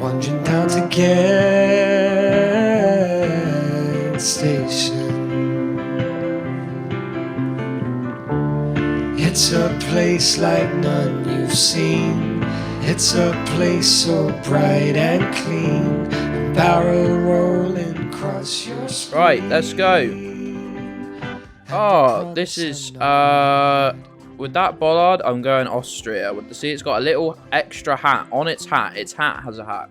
wandering down to Gedds station. It's a place like none you've seen. It's a place so bright and clean, and barrel rolling across your screen. Right, let's go. Oh, this is with that bollard, I'm going Austria. See, it's got a little extra hat on its hat. Its hat has a hat.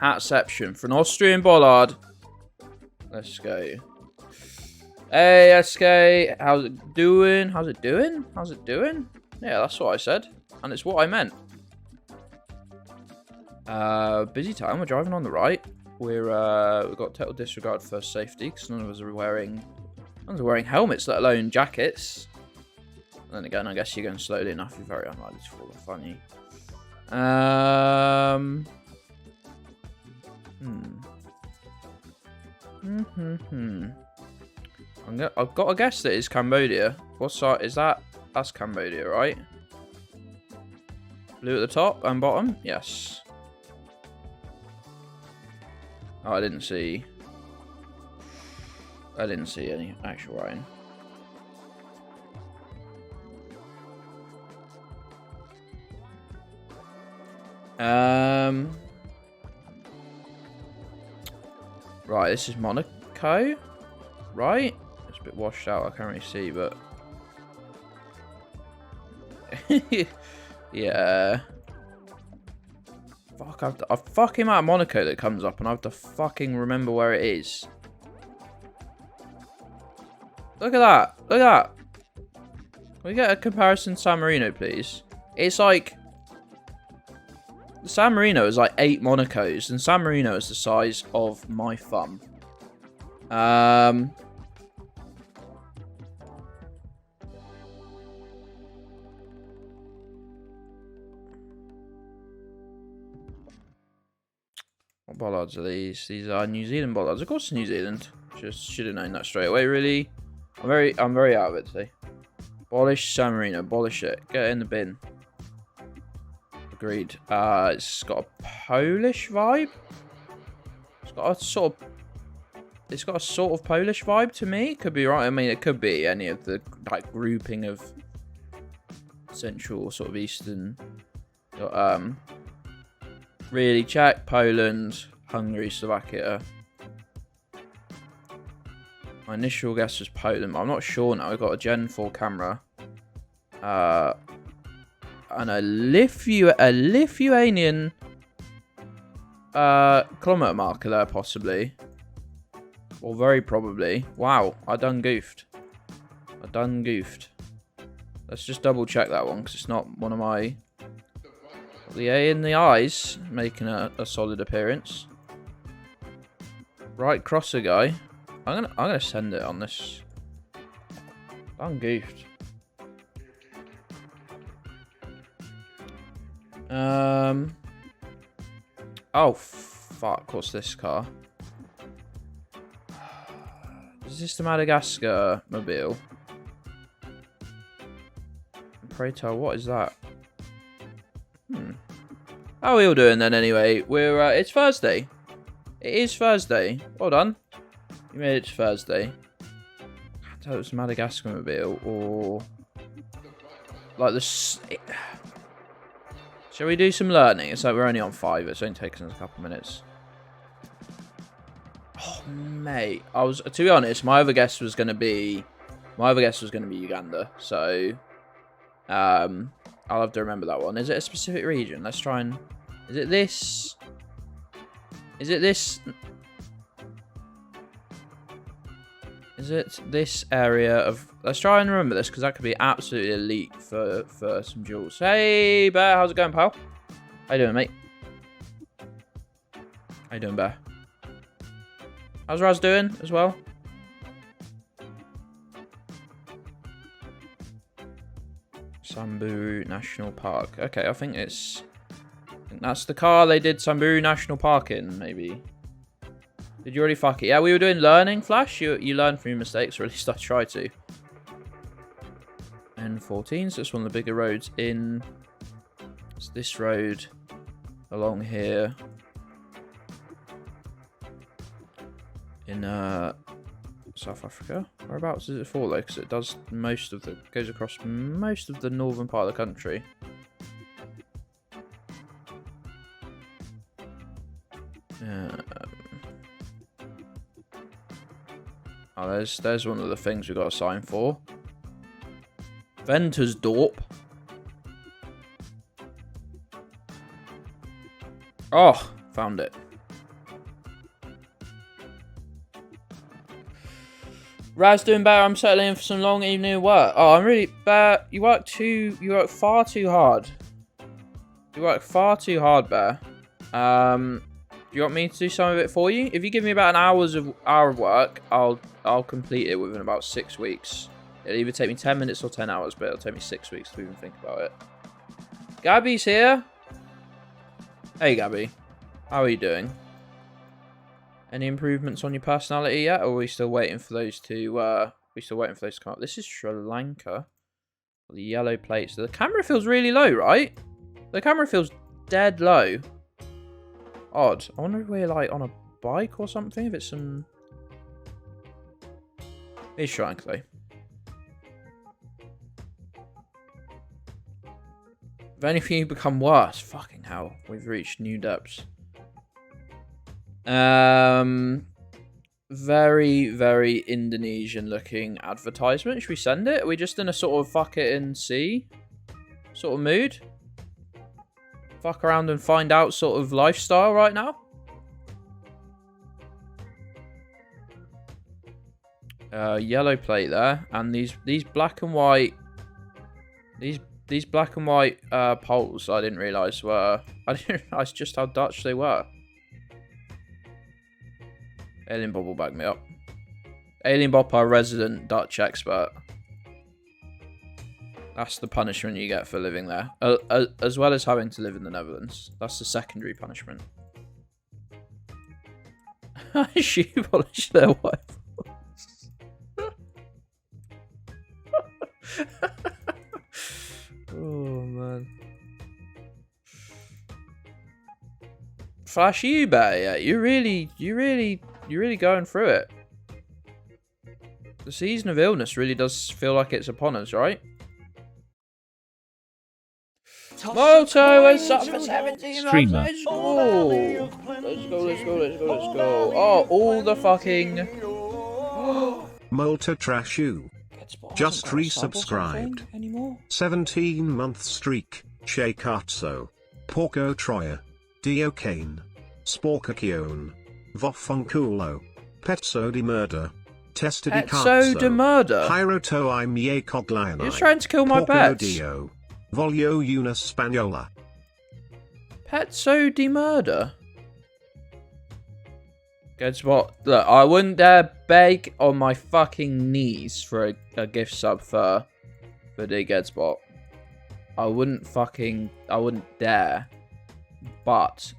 Hatception for an Austrian bollard. Let's go. Hey, SK, how's it doing? How's it doing? How's it doing? Yeah, that's what I said, and it's what I meant. Busy time. We're driving on the right. We've got total disregard for safety because none of us are wearing helmets, let alone jackets. And then again, I guess you're going slowly enough. You're very unlikely to fall off, aren't you? I've got to guess that it's Cambodia. What side is that? That's Cambodia, right? Blue at the top and bottom? Yes. Oh, I didn't see any actual writing. Right, this is Monaco, right? It's a bit washed out, I can't really see, but yeah. Fuck, I fucking out of Monaco that comes up, and I have to fucking remember where it is. Look at that! Look at that! Can we get a comparison to San Marino, please? It's like San Marino is like 8 Monacos, and San Marino is the size of my thumb. What bollards are these? These are New Zealand bollards. Of course, New Zealand. Just should have known that straight away. Really, I'm very out of it today. Abolish San Marino. Abolish it. Get it in the bin. Agreed. It's got a Polish vibe. It's got a sort of Polish vibe to me. Could be right. I mean, it could be any of the like grouping of Central or sort of Eastern. Really, Czech, Poland, Hungary, Slovakia. My initial guess was Poland, but I'm not sure now. We've got a Gen 4 camera. And a Lithuanian kilometer marker there, possibly. Or very probably. Wow, I done goofed. Let's just double check that one, because it's not one of my... The A in the eyes, making a solid appearance. Right crosser guy. I'm gonna send it on this. I'm goofed. Oh fuck! What's this car? Is this the Madagascar mobile? Pray tell, what is that? How are we all doing then anyway? We're it's Thursday. It is Thursday. Well done. You made it to Thursday. I thought it was Madagascar mobile or like this. Shall we do some learning? It's like we're only on 5. It's only taken us a couple minutes. Oh mate, to be honest, my other guess was gonna be Uganda. So I'll have to remember that one. Is it a specific region? Let's try and... Is it this? Is it this? Is it this area of... Let's try and remember this, because that could be absolutely elite for some jewels. Hey, Bear. How's it going, pal? How you doing, mate? How you doing, Bear? How's Raz doing as well? Samburu National Park. Okay, I think that's the car they did Samburu National Park in, maybe. Did you already fuck it? Yeah, we were doing learning, Flash. You learn from your mistakes, or at least I try to. N14, so it's one of the bigger roads in... It's this road. along here in South Africa. Whereabouts is it for though? Because it does goes across most of the northern part of the country. Oh, there's one of the things we got to sign for. Ventersdorp. Oh, found it. Raz doing better. I'm settling in for some long evening work. Oh, I'm really bad. You work far too hard. You work far too hard, Bear. Do you want me to do some of it for you? If you give me about an hour of work, I'll complete it within about 6 weeks. It'll either take me 10 minutes or 10 hours, but it'll take me 6 weeks to even think about it. Gabby's here. Hey, Gabby. How are you doing? Any improvements on your personality yet, or are we still waiting for those to? Come up? This is Sri Lanka. The yellow plates. The camera feels really low, right? The camera feels dead low. Odd. I wonder if we're like on a bike or something. If it's some. It's Sri Lanka though. If anything become worse, fucking hell, we've reached new depths. Very, very Indonesian looking advertisement. Should we send it? Are we just in a sort of fuck it and see sort of mood? Fuck around and find out sort of lifestyle right now? Yellow plate there, and these black and white these black and white poles I didn't realise just how Dutch they were. Alien Bob will back me up. Alien Bob, our resident Dutch expert. That's the punishment you get for living there. As well as having to live in the Netherlands. That's the secondary punishment. Shoe polish their wife. Oh, man. Flash, you better, yeah. You're really going through it. The season of illness really does feel like it's upon us, right? Moto is up for 17 Streamer. Let's go. Let's go. Oh, all the fucking... Malta Trashu. Just resubscribed. 17-month streak. Sheikatso. Porco Troya. Diokane. Sporkakion. Vofunkulo. Petso di Murder. Tested Petso di Murder? Hiroto I'm Yekogliani. You're trying to kill my pets. Dio. Volio una Spagnola. Petso di Murder? Guess what? Look, I wouldn't dare beg on my fucking knees for a gift sub for the Gedds. I wouldn't dare. But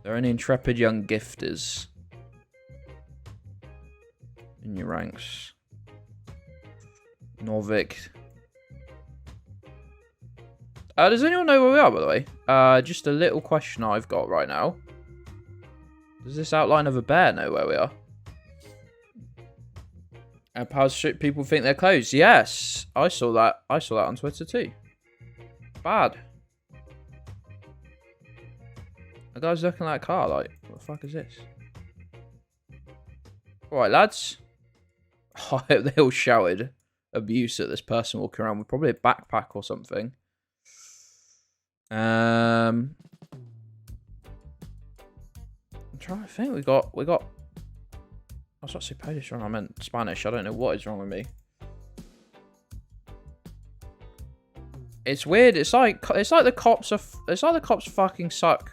there are any intrepid young gifters in your ranks. Norvik. Does anyone know where we are, by the way? Just a little question I've got right now. Does this outline of a bear know where we are? And how strict people think they're closed? Yes, I saw that. I saw that on Twitter too. Bad. The guy's looking at a car like, what the fuck is this? Alright, lads. I hope they all shouted abuse at this person walking around with probably a backpack or something. I'm trying to think. We got. I was about to say Polish wrong. I meant Spanish. I don't know what is wrong with me. It's weird. It's like the cops are. It's like the cops fucking suck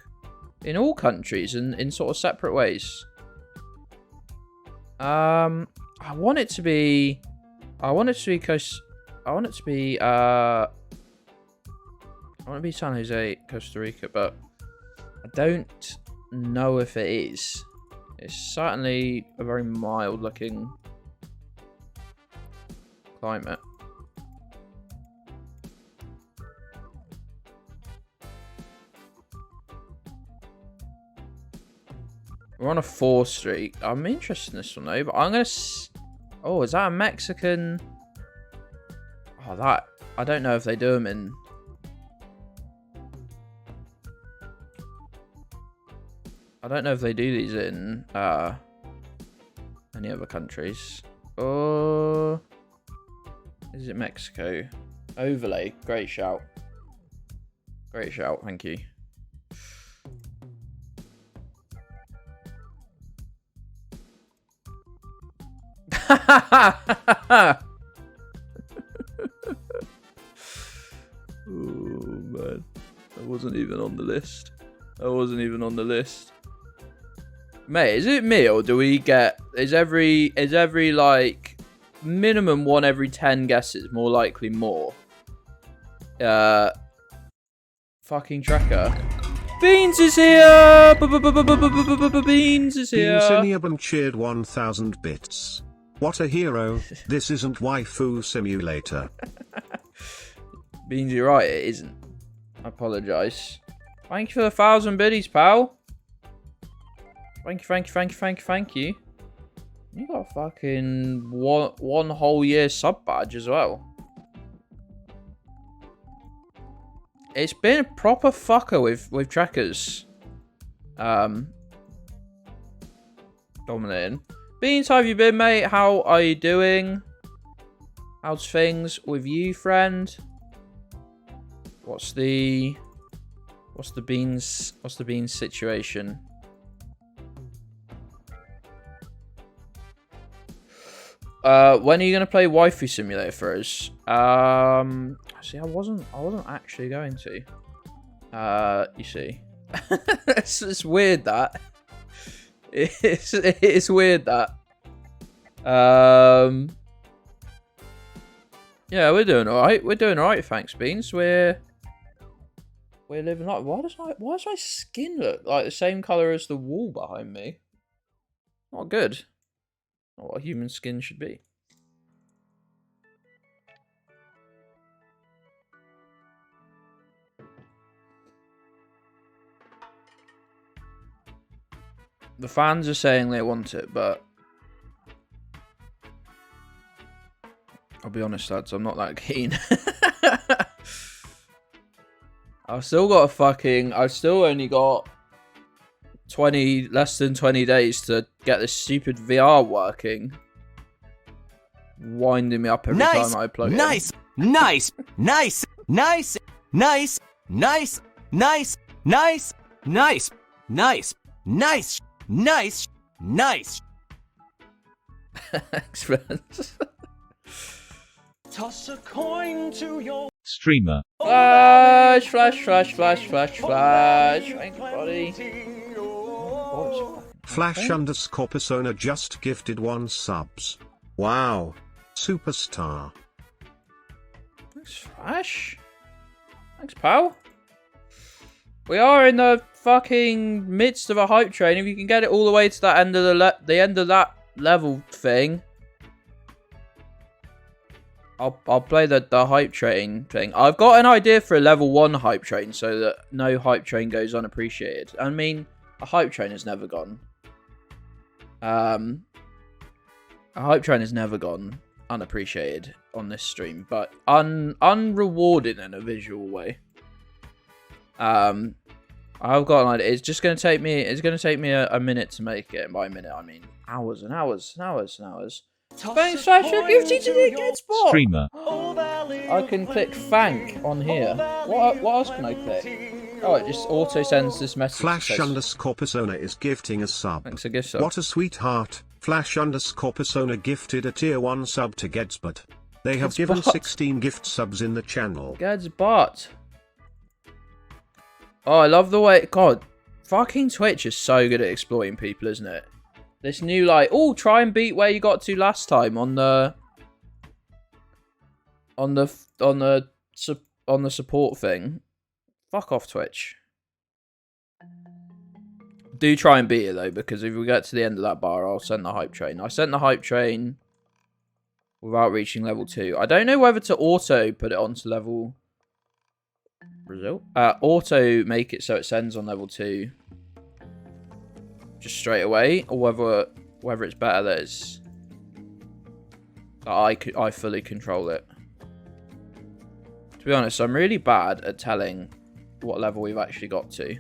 in all countries and in sort of separate ways. I want it to be San Jose, Costa Rica, but I don't know if it is. It's certainly a very mild looking climate. We're on a 4 streak. I'm interested in this one though, but I'm gonna. Oh, is that a Mexican? Oh, that I don't know if they do them in. I don't know if they do these in any other countries. Oh, is it Mexico? Overlay. Great shout. Great shout. Thank you. Oh man, I wasn't even on the list. I wasn't even on the list. Mate, is it me or do we get is every like minimum one every 10 guesses more likely more? Fucking tracker. Beans is here! Beans is here! Beansiniabum cheered 1000 bits. What a hero. This isn't waifu simulator. Beans, you're right, it isn't. I apologise. Thank you for the 1000 biddies, pal. Thank you, thank you, thank you, thank you, thank you. You got a fucking one whole year sub badge as well. It's been a proper fucker with trackers. Dominating. Beans, how have you been, mate? How are you doing? How's things with you, friend? What's the beans situation? When are you gonna play Waifu Simulator for us? See, I wasn't actually going to. You see, it's weird that. It's weird that. Yeah, we're doing all right. We're doing all right. Thanks, Beans. We're living like. Why does my skin look like the same color as the wall behind me? Not good. Not what human skin should be. The fans are saying they want it, but I'll be honest, lads, I'm not that keen. I've still only got less than 20 days to get this stupid VR working. Winding me up every time I plug it in. Nice, nice, nice, nice, nice, nice, nice, nice, nice, nice, nice, nice. Thanks, friends. Toss a coin to your Streamer. Flash, flash, flash, flash, flash, flash. Thank you, buddy. Flash_persona just gifted 1 subs. Wow. Superstar. Thanks, Flash. Thanks, pal. We are in the fucking midst of a hype train. If you can get it all the way to that end of the end of that level thing, I'll play the hype train thing. I've got an idea for a level 1 hype train so that no hype train goes unappreciated. I mean, a hype train has never gone. A hype train has never gone unappreciated on this stream, but unrewarded in a visual way. I've got an idea. It's just going to take me. It's going to take me a minute to make it. And by a minute, I mean hours and hours and hours and hours. Thanks, Flash. You've teaching me a good spot. Streamer. I can click thank on here. What else can I click? Oh, it just auto sends this message. Flash_persona is gifting a sub. Thanks, a gift sub. What a sweetheart. Flash_persona gifted a tier 1 sub to Gedds, but they have given 16 gift subs in the channel. Gedds bot. Oh, I love the way. God, fucking Twitch is so good at exploiting people, isn't it? This new like, oh, try and beat where you got to last time on the support thing. Fuck off, Twitch. Do try and beat it though, because if we get to the end of that bar, I'll send the hype train. I sent the hype train without reaching level 2. I don't know whether to auto put it onto level. Brazil. Auto make it so it sends on level 2. just straight away, or whether it's better that it's that I fully control it. To be honest, I'm really bad at telling what level we've actually got to.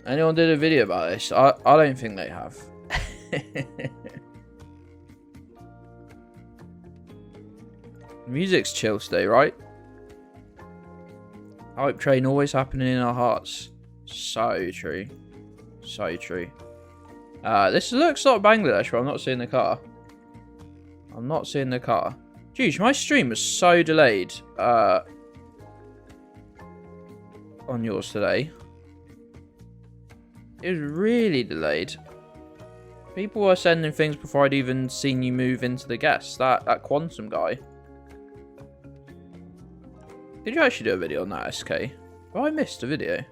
Anyone did a video about this? I don't think they have. Music's chill today, right? Hype train always happening in our hearts. So true. So true. This looks like Bangladesh, but I'm not seeing the car. I'm not seeing the car. Jeez, my stream was so delayed on yours today. It was really delayed. People were sending things before I'd even seen you move into the guest. That quantum guy. Did you actually do a video on that, SK? Oh, I missed a video.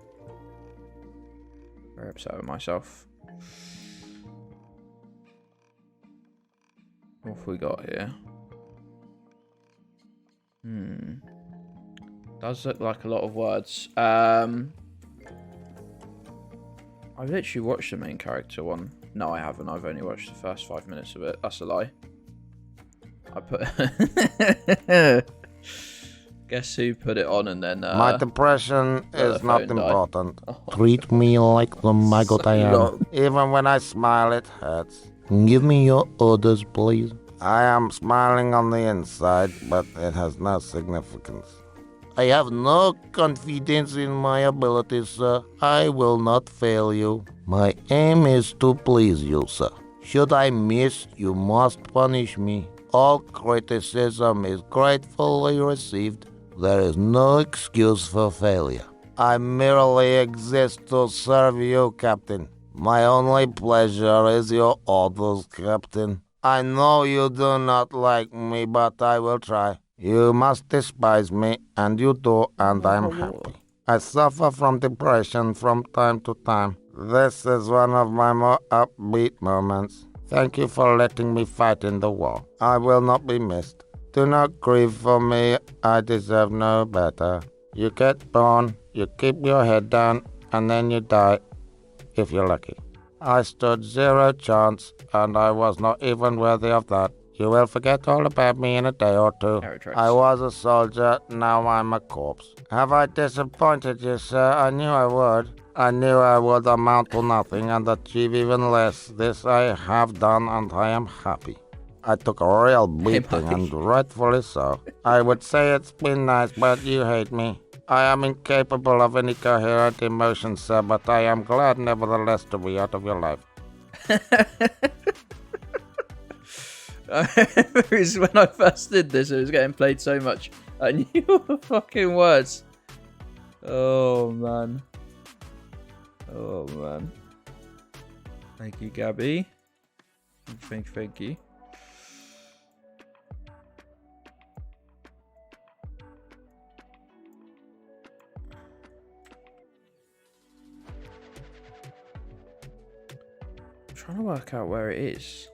Very upset with myself. What have we got here? Does look like a lot of words. I've literally watched the main character one. No, I haven't. I've only watched the first 5 minutes of it. That's a lie. I put... Guess who put it on and then... My depression is not important. Treat me like the maggot I am. Even when I smile, it hurts. Give me your orders, please. I am smiling on the inside, but it has no significance. I have no confidence in my abilities, sir. I will not fail you. My aim is to please you, sir. Should I miss, you must punish me. All criticism is gratefully received. There is no excuse for failure. I merely exist to serve you, Captain. My only pleasure is your orders, Captain. I know you do not like me, but I will try. You must despise me, and you do, and I'm happy. I suffer from depression from time to time. This is one of my more upbeat moments. Thank you for letting me fight in the war. I will not be missed. Do not grieve for me, I deserve no better. You get born, you keep your head down, and then you die, if you're lucky. I stood zero chance, and I was not even worthy of that. You will forget all about me in a day or two. I was a soldier, now I'm a corpse. Have I disappointed you, sir? I knew I would. I knew I would amount to nothing and achieve even less. This I have done, and I am happy. I took a real beating, and rightfully so. I would say it's been nice, but you hate me. I am incapable of any coherent emotion, sir, but I am glad nevertheless to be out of your life. I remember when I first did this, it was getting played so much. I knew all the fucking words. Oh, man. Oh, man. Thank you, Gabby. Thank you. I'm trying to work out where it is.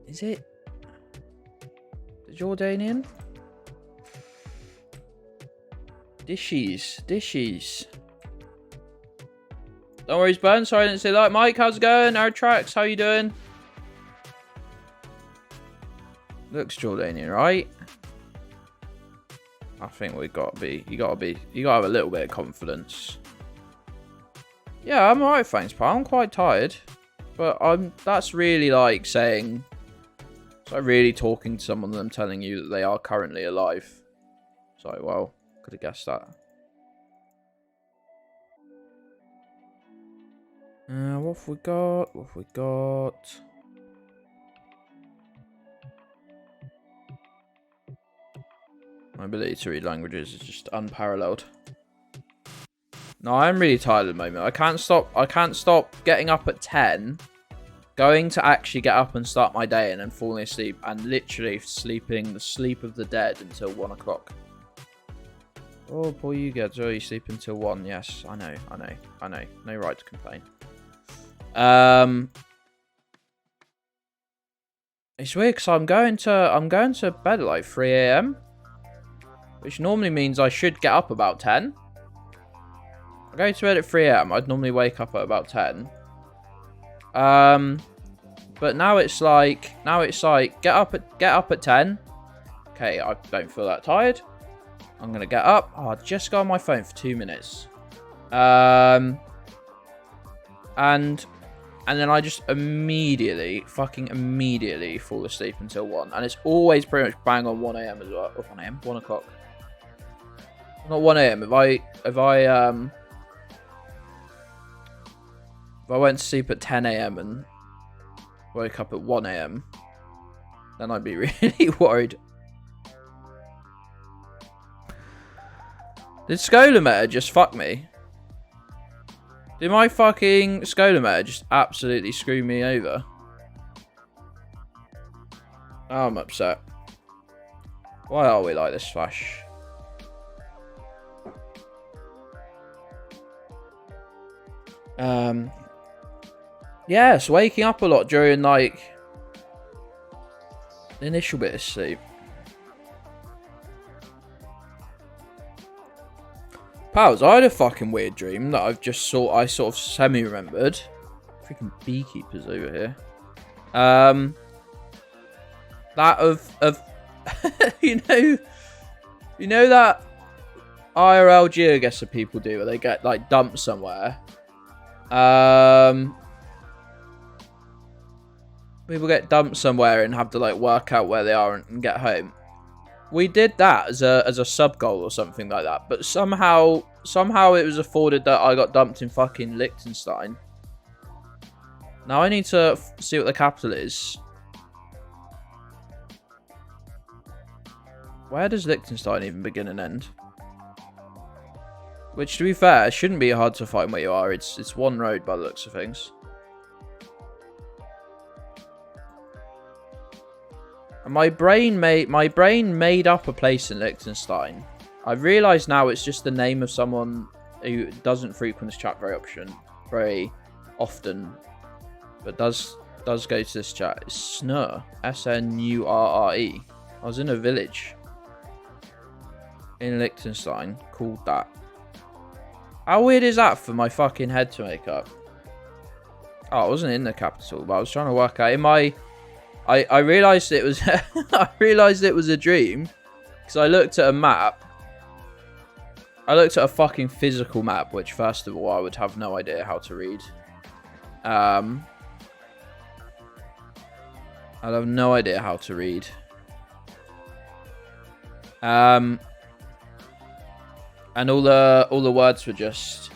Is it the Jordanian? Dishes. Don't worry, Burn. Sorry I didn't say that. Mike, how's it going? Our tracks, how you doing? Looks Jordanian, right? I think we gotta be. You gotta have a little bit of confidence. Yeah, I'm alright, thanks, pal. I'm quite tired, but that's really like saying. It's like really talking to someone and them telling you that they are currently alive. So, well, could have guessed that. What have we got? My ability to read languages is just unparalleled. No, I'm really tired at the moment. I can't stop getting up at 10. Going to actually get up and start my day and then falling asleep and literally sleeping the sleep of the dead until 1 o'clock. Oh, poor you, Gedds. Oh, you sleep until 1. Yes, I know. No right to complain. It's weird because I'm going to bed at like 3 a.m. Which normally means I should get up about 10. go to bed at 3 a.m. I'd normally wake up at about 10. But now it's like get up at 10. Okay, I don't feel that tired. I'm gonna get up. Oh, I just got on my phone for 2 minutes. And then I just fucking immediately fall asleep until 1. And it's always pretty much bang on 1 a.m. as well. Or 1 a.m. 1 o'clock. Not 1 a.m. If I went to sleep at 10 a.m. and woke up at 1 a.m., then I'd be really worried. Did Scolometer just fuck me? Did my fucking Scolometer just absolutely screw me over? Oh, I'm upset. Why are we like this, Flash? Yes, waking up a lot during, like, the initial bit of sleep. Pals, I had a fucking weird dream that I sort of semi-remembered. Freaking beekeepers over here. That of you know that IRL Geoguessr people do where they get, like, dumped somewhere. People get dumped somewhere and have to, like, work out where they are and get home. We did that as a sub goal or something like that, but somehow it was afforded that I got dumped in fucking Liechtenstein. Now I need to see what the capital is. Where does Liechtenstein even begin and end? Which, to be fair, shouldn't be hard to find where you are. It's one road by the looks of things. And my brain made up a place in Liechtenstein. I realise now it's just the name of someone who doesn't frequent this chat very often, but does go to this chat. It's Snurre, Snurre. I was in a village in Liechtenstein called that. How weird is that for my fucking head to make up? Oh, I wasn't in the capital, but I was trying to work out in my. I realised it was I realised it was a dream because I looked at a map. I looked at a fucking physical map, which first of all I would have no idea how to read. I'd have no idea how to read. And all the words were just.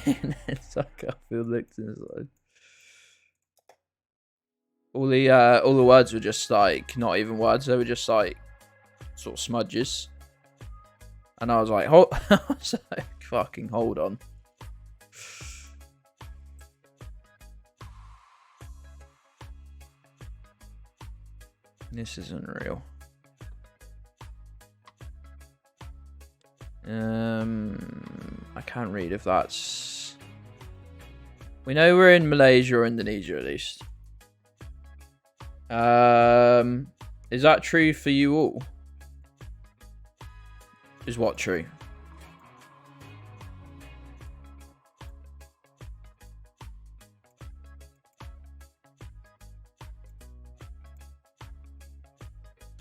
It's like I feel licked inside. All the words were just like not even words. They were just like sort of smudges. And I was like, fucking hold on. This isn't real. I can't read if that's. We know we're in Malaysia or Indonesia at least. Is that true for you all? Is what true?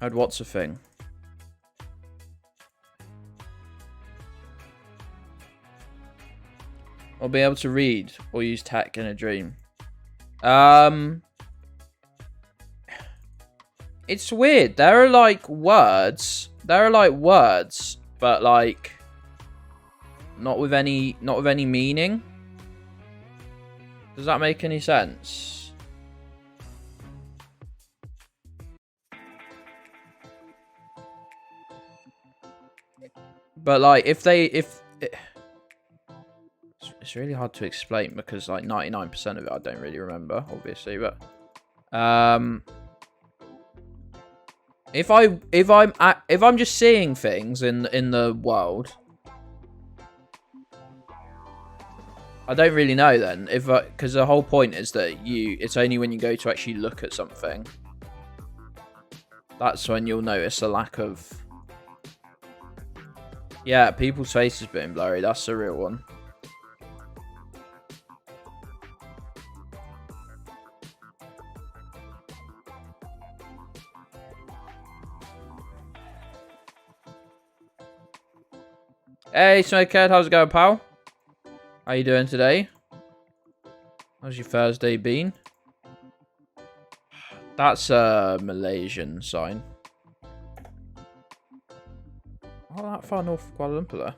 And what's a thing? I'll be able to read or use tech in a dream. It's weird. There are like words, but like not with any meaning. Does that make any sense? But like it's really hard to explain because like 99% of it I don't really remember, obviously, but if I'm just seeing things in the world, I don't really know then. Because the whole point is that it's only when you go to actually look at something, that's when you'll notice a lack of. Yeah, people's faces being blurry. That's the real one. Hey, Snakehead, how's it going, pal? How you doing today? How's your Thursday been? That's a Malaysian sign. Oh, that far north of Kuala Lumpur there.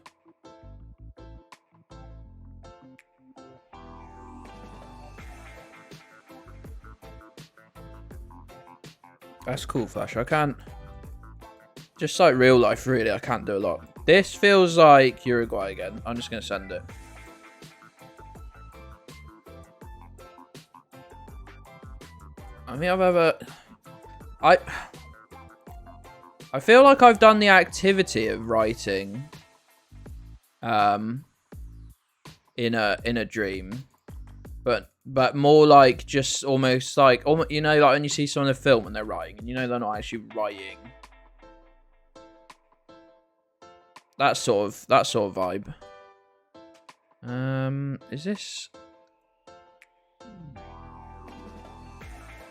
That's cool, Flash. I can't... Just like real life, really, I can't do a lot. This feels like Uruguay again. I'm just going to send it. I mean, I've ever... I feel like I've done the activity of writing in a dream. But more like just almost like... You know, like when you see someone in a film and they're writing. And you know they're not actually writing. That sort of vibe. Is this?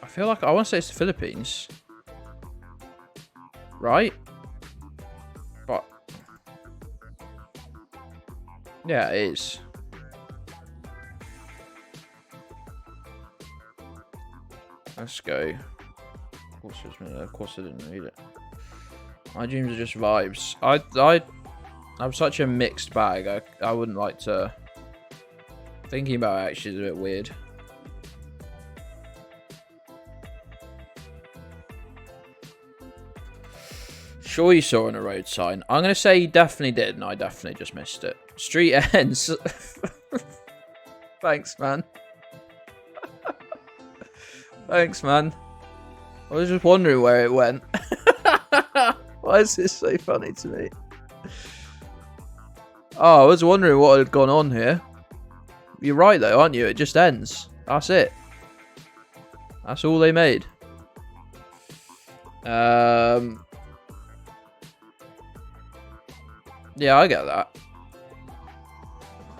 I feel like I want to say it's the Philippines, right? But yeah, it is. Let's go. Of course, I didn't read it. My dreams are just vibes. I'm such a mixed bag. I wouldn't like to... Thinking about it actually is a bit weird. Sure you saw on a road sign. I'm going to say you definitely did, and I definitely just missed it. Street ends. Thanks, man. Thanks, man. I was just wondering where it went. Why is this so funny to me? Oh, I was wondering what had gone on here. You're right, though, aren't you? It just ends. That's it. That's all they made. Yeah, I get that.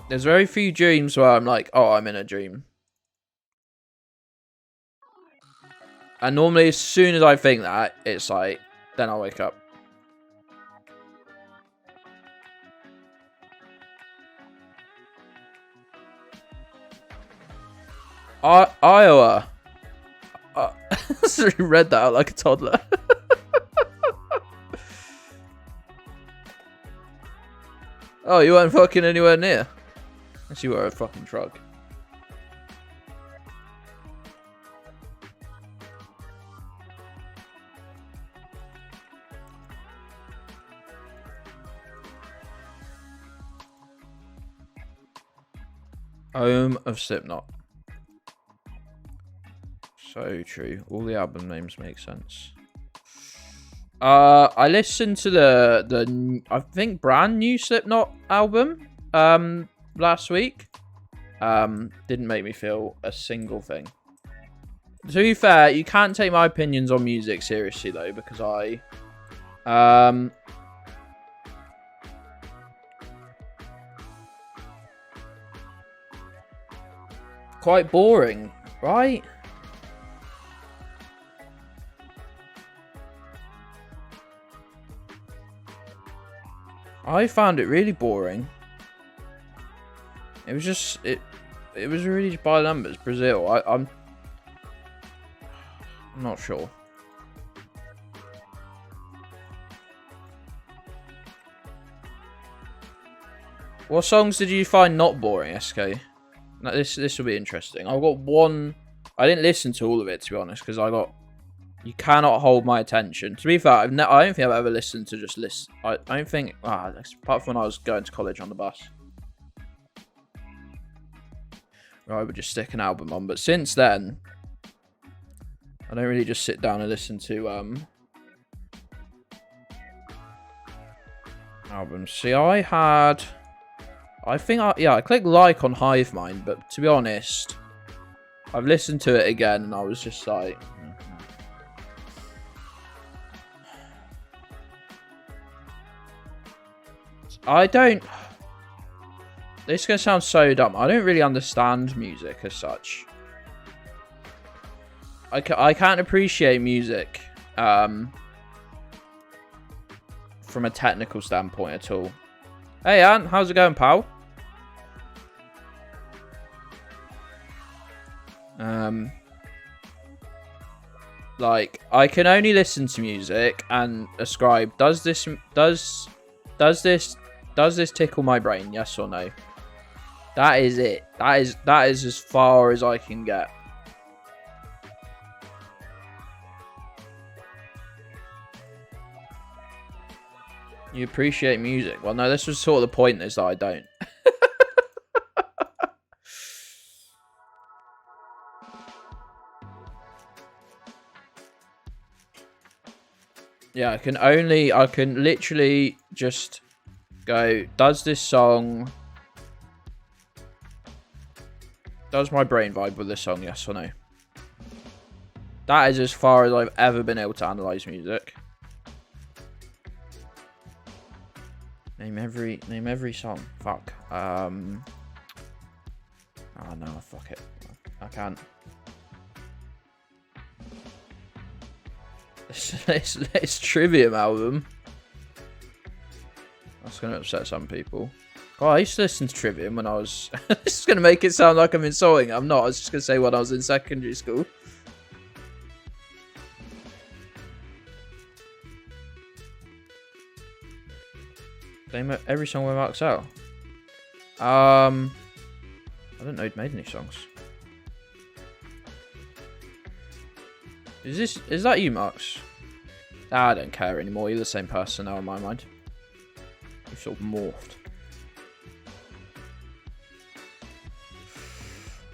There's very few dreams where I'm like, oh, I'm in a dream. And normally, as soon as I think that, it's like, then I'll wake up. Iowa. Sorry, read that out like a toddler. Oh, you weren't fucking anywhere near. Unless you were a fucking truck. Home of Slipknot. So true. All the album names make sense. I listened to the I think brand new Slipknot album last week. Didn't make me feel a single thing. To be fair, you can't take my opinions on music seriously though, because quite boring, right? I found it really boring. It was just it was really just by the numbers. Brazil. I'm not sure. What songs did you find not boring, SK? Now, this will be interesting. I've got one. I didn't listen to all of it, to be honest, because you cannot hold my attention. To be fair, I don't think I've ever listened to just list. I don't think. Apart from when I was going to college on the bus, I would just stick an album on. But since then, I don't really just sit down and listen to albums. See, I clicked like on Hive Mind, but to be honest, I've listened to it again and I was just like, this is going to sound so dumb. I don't really understand music as such. I can't appreciate music from a technical standpoint at all. Hey, Ant, how's it going, pal? Like, I can only listen to music and ascribe. Does this tickle my brain? Yes or no? That is it. That is as far as I can get. You appreciate music. Well, no, this was sort of the point, is that I don't. Yeah, I can literally just go, does my brain vibe with this song, yes or no? That is as far as I've ever been able to analyze music. Name every song. Fuck. Oh no, fuck it. I can't. This Trivium album. That's gonna upset some people. God, I used to listen to Trivium when I was... This is gonna make it sound like I'm insulting. I'm not. I was just gonna say when I was in secondary school. Name every song where Mark's out. I don't know who'd made any songs. Is that you, Marks? I don't care anymore. You're the same person now in my mind. You've sort of morphed.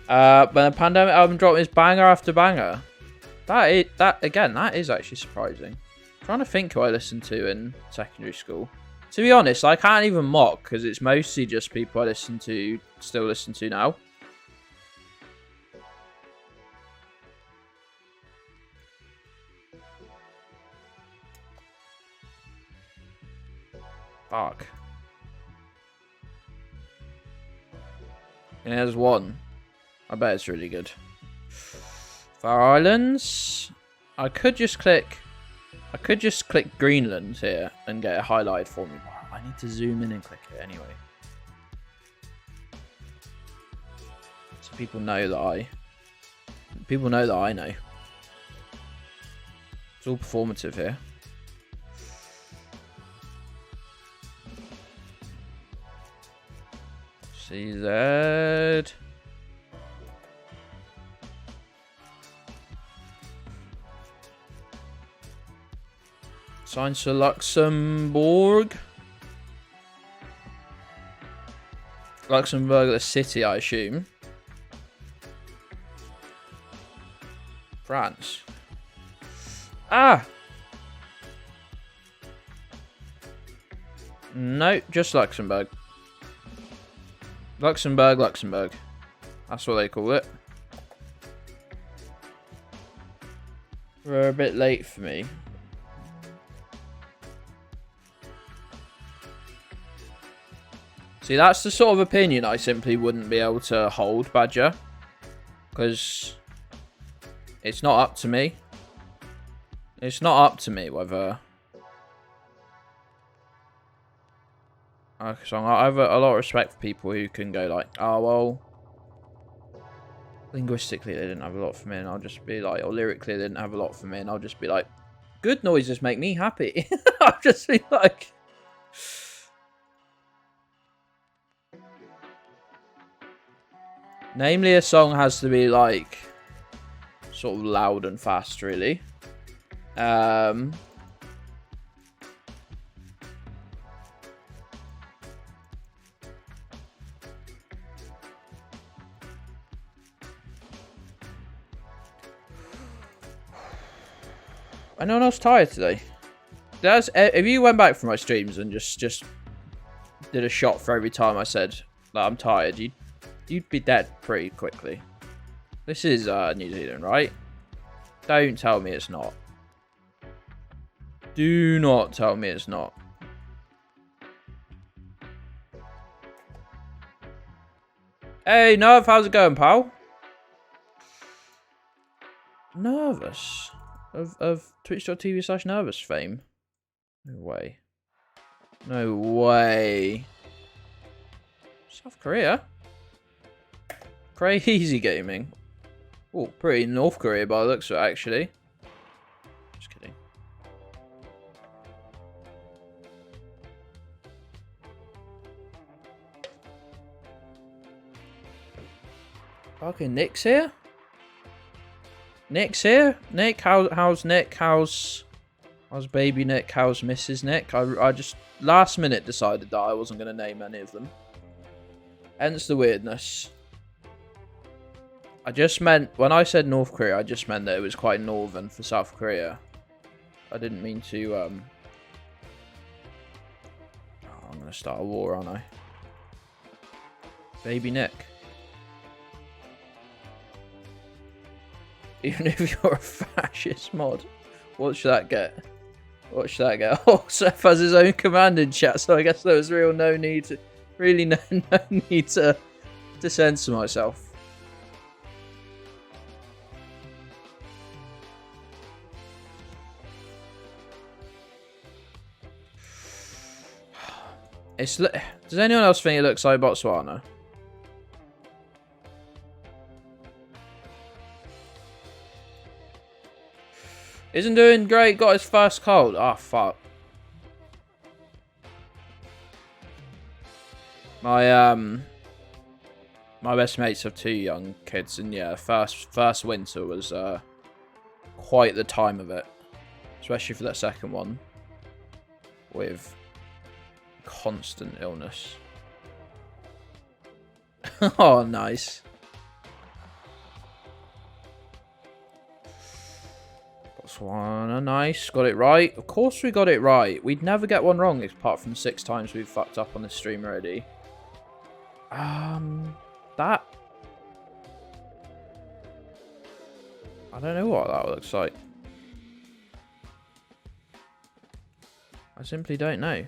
But the Pandemic album drop is banger after banger. That is actually surprising. I'm trying to think who I listened to in secondary school. To be honest, I can't even mock because it's mostly just people I still listen to now. Fuck. And there's one. I bet it's really good. Faroe Islands. I could just click Greenland here and get it highlighted for me. I need to zoom in and click it anyway. So people know that I know. It's all performative here. CZ. Signs to Luxembourg. Luxembourg, the city, I assume. France. Ah! No, just Luxembourg. Luxembourg. That's what they call it. We're a bit late for me. See, that's the sort of opinion I simply wouldn't be able to hold, Badger. Because it's not up to me. It's not up to me whether... So I have a lot of respect for people who can go like, oh, well, linguistically they didn't have a lot for me, and I'll just be like, or lyrically they didn't have a lot for me, and I'll just be like, good noises make me happy. I'll just be like... Namely, a song has to be like sort of loud and fast, really. Anyone else tired today? If you went back from my streams and just did a shot for every time I said that I'm tired, you'd be dead pretty quickly. This is New Zealand, right? Don't tell me it's not. Do not tell me it's not. Hey, Nerve, how's it going, pal? Nervous? Of twitch.tv/nervous fame? No way. No way. South Korea? Crazy gaming. Oh, pretty North Korea by the looks of it, actually. Just kidding. Okay, Nick's here? Nick's here? Nick, how's Nick? How's baby Nick? How's Mrs. Nick? I just last minute decided that I wasn't going to name any of them. Hence the weirdness. I just meant, when I said North Korea, I just meant that it was quite northern for South Korea. I didn't mean to, oh, I'm going to start a war, aren't I? Baby Nick. Even if you're a fascist mod, what should that get? What should that get? Oh, Seth has his own command in chat, so I guess there was no need to, really no need to censor myself. Does anyone else think it looks like Botswana? Isn't doing great, got his first cold. Oh, fuck. My best mates have 2 young kids, and yeah, first winter was quite the time of it. Especially for that second one. With constant illness. Oh, nice. Botswana, nice. Got it right. Of course we got it right. We'd never get one wrong, apart from 6 times we've fucked up on this stream already. That... I don't know what that looks like. I simply don't know.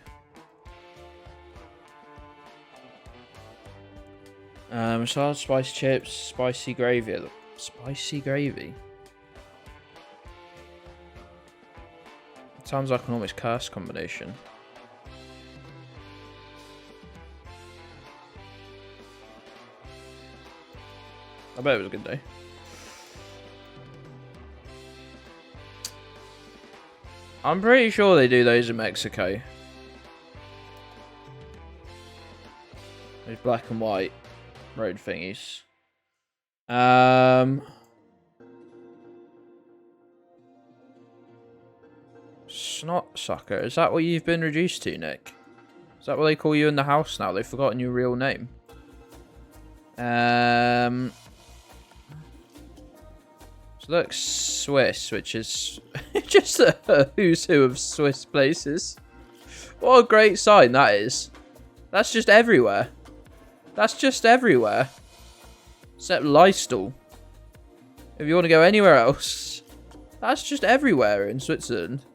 Salad, spice chips, spicy gravy. Spicy gravy? It sounds like an almost cursed combination. I bet it was a good day. I'm pretty sure they do those in Mexico. Those black and white road thingies. Snot sucker. Is that what you've been reduced to, Nick? Is that what they call you in the house now? They've forgotten your real name. So looks Swiss, which is just a who's who of Swiss places. What a great sign that is. That's just everywhere. That's just everywhere. Except Leistel. If you want to go anywhere else, that's just everywhere in Switzerland.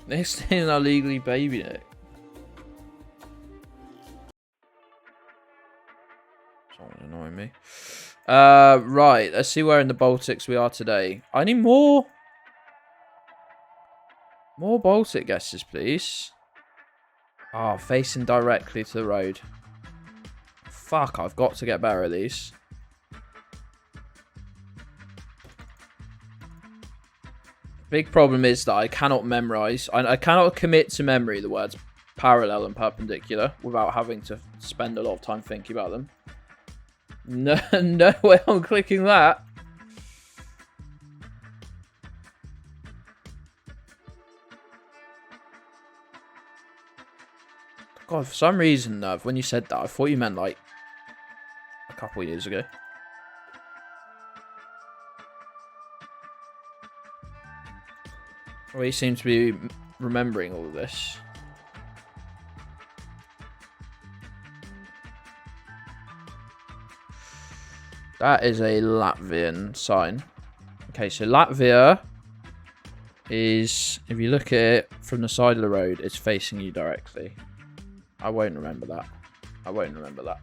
Next thing I'll legally baby it. Someone's annoying me. Right, let's see where in the Baltics we are today. I need more Baltic guesses, please. Oh, facing directly to the road. Fuck, I've got to get better at these. Big problem is that I cannot memorize. I cannot commit to memory the words parallel and perpendicular without having to spend a lot of time thinking about them. No, no way I'm clicking that. God, for some reason, when you said that, I thought you meant like a couple of years ago. We seem to be remembering all of this. That is a Latvian sign. Okay, so Latvia is, if you look at it from the side of the road, it's facing you directly. I won't remember that. I won't remember that.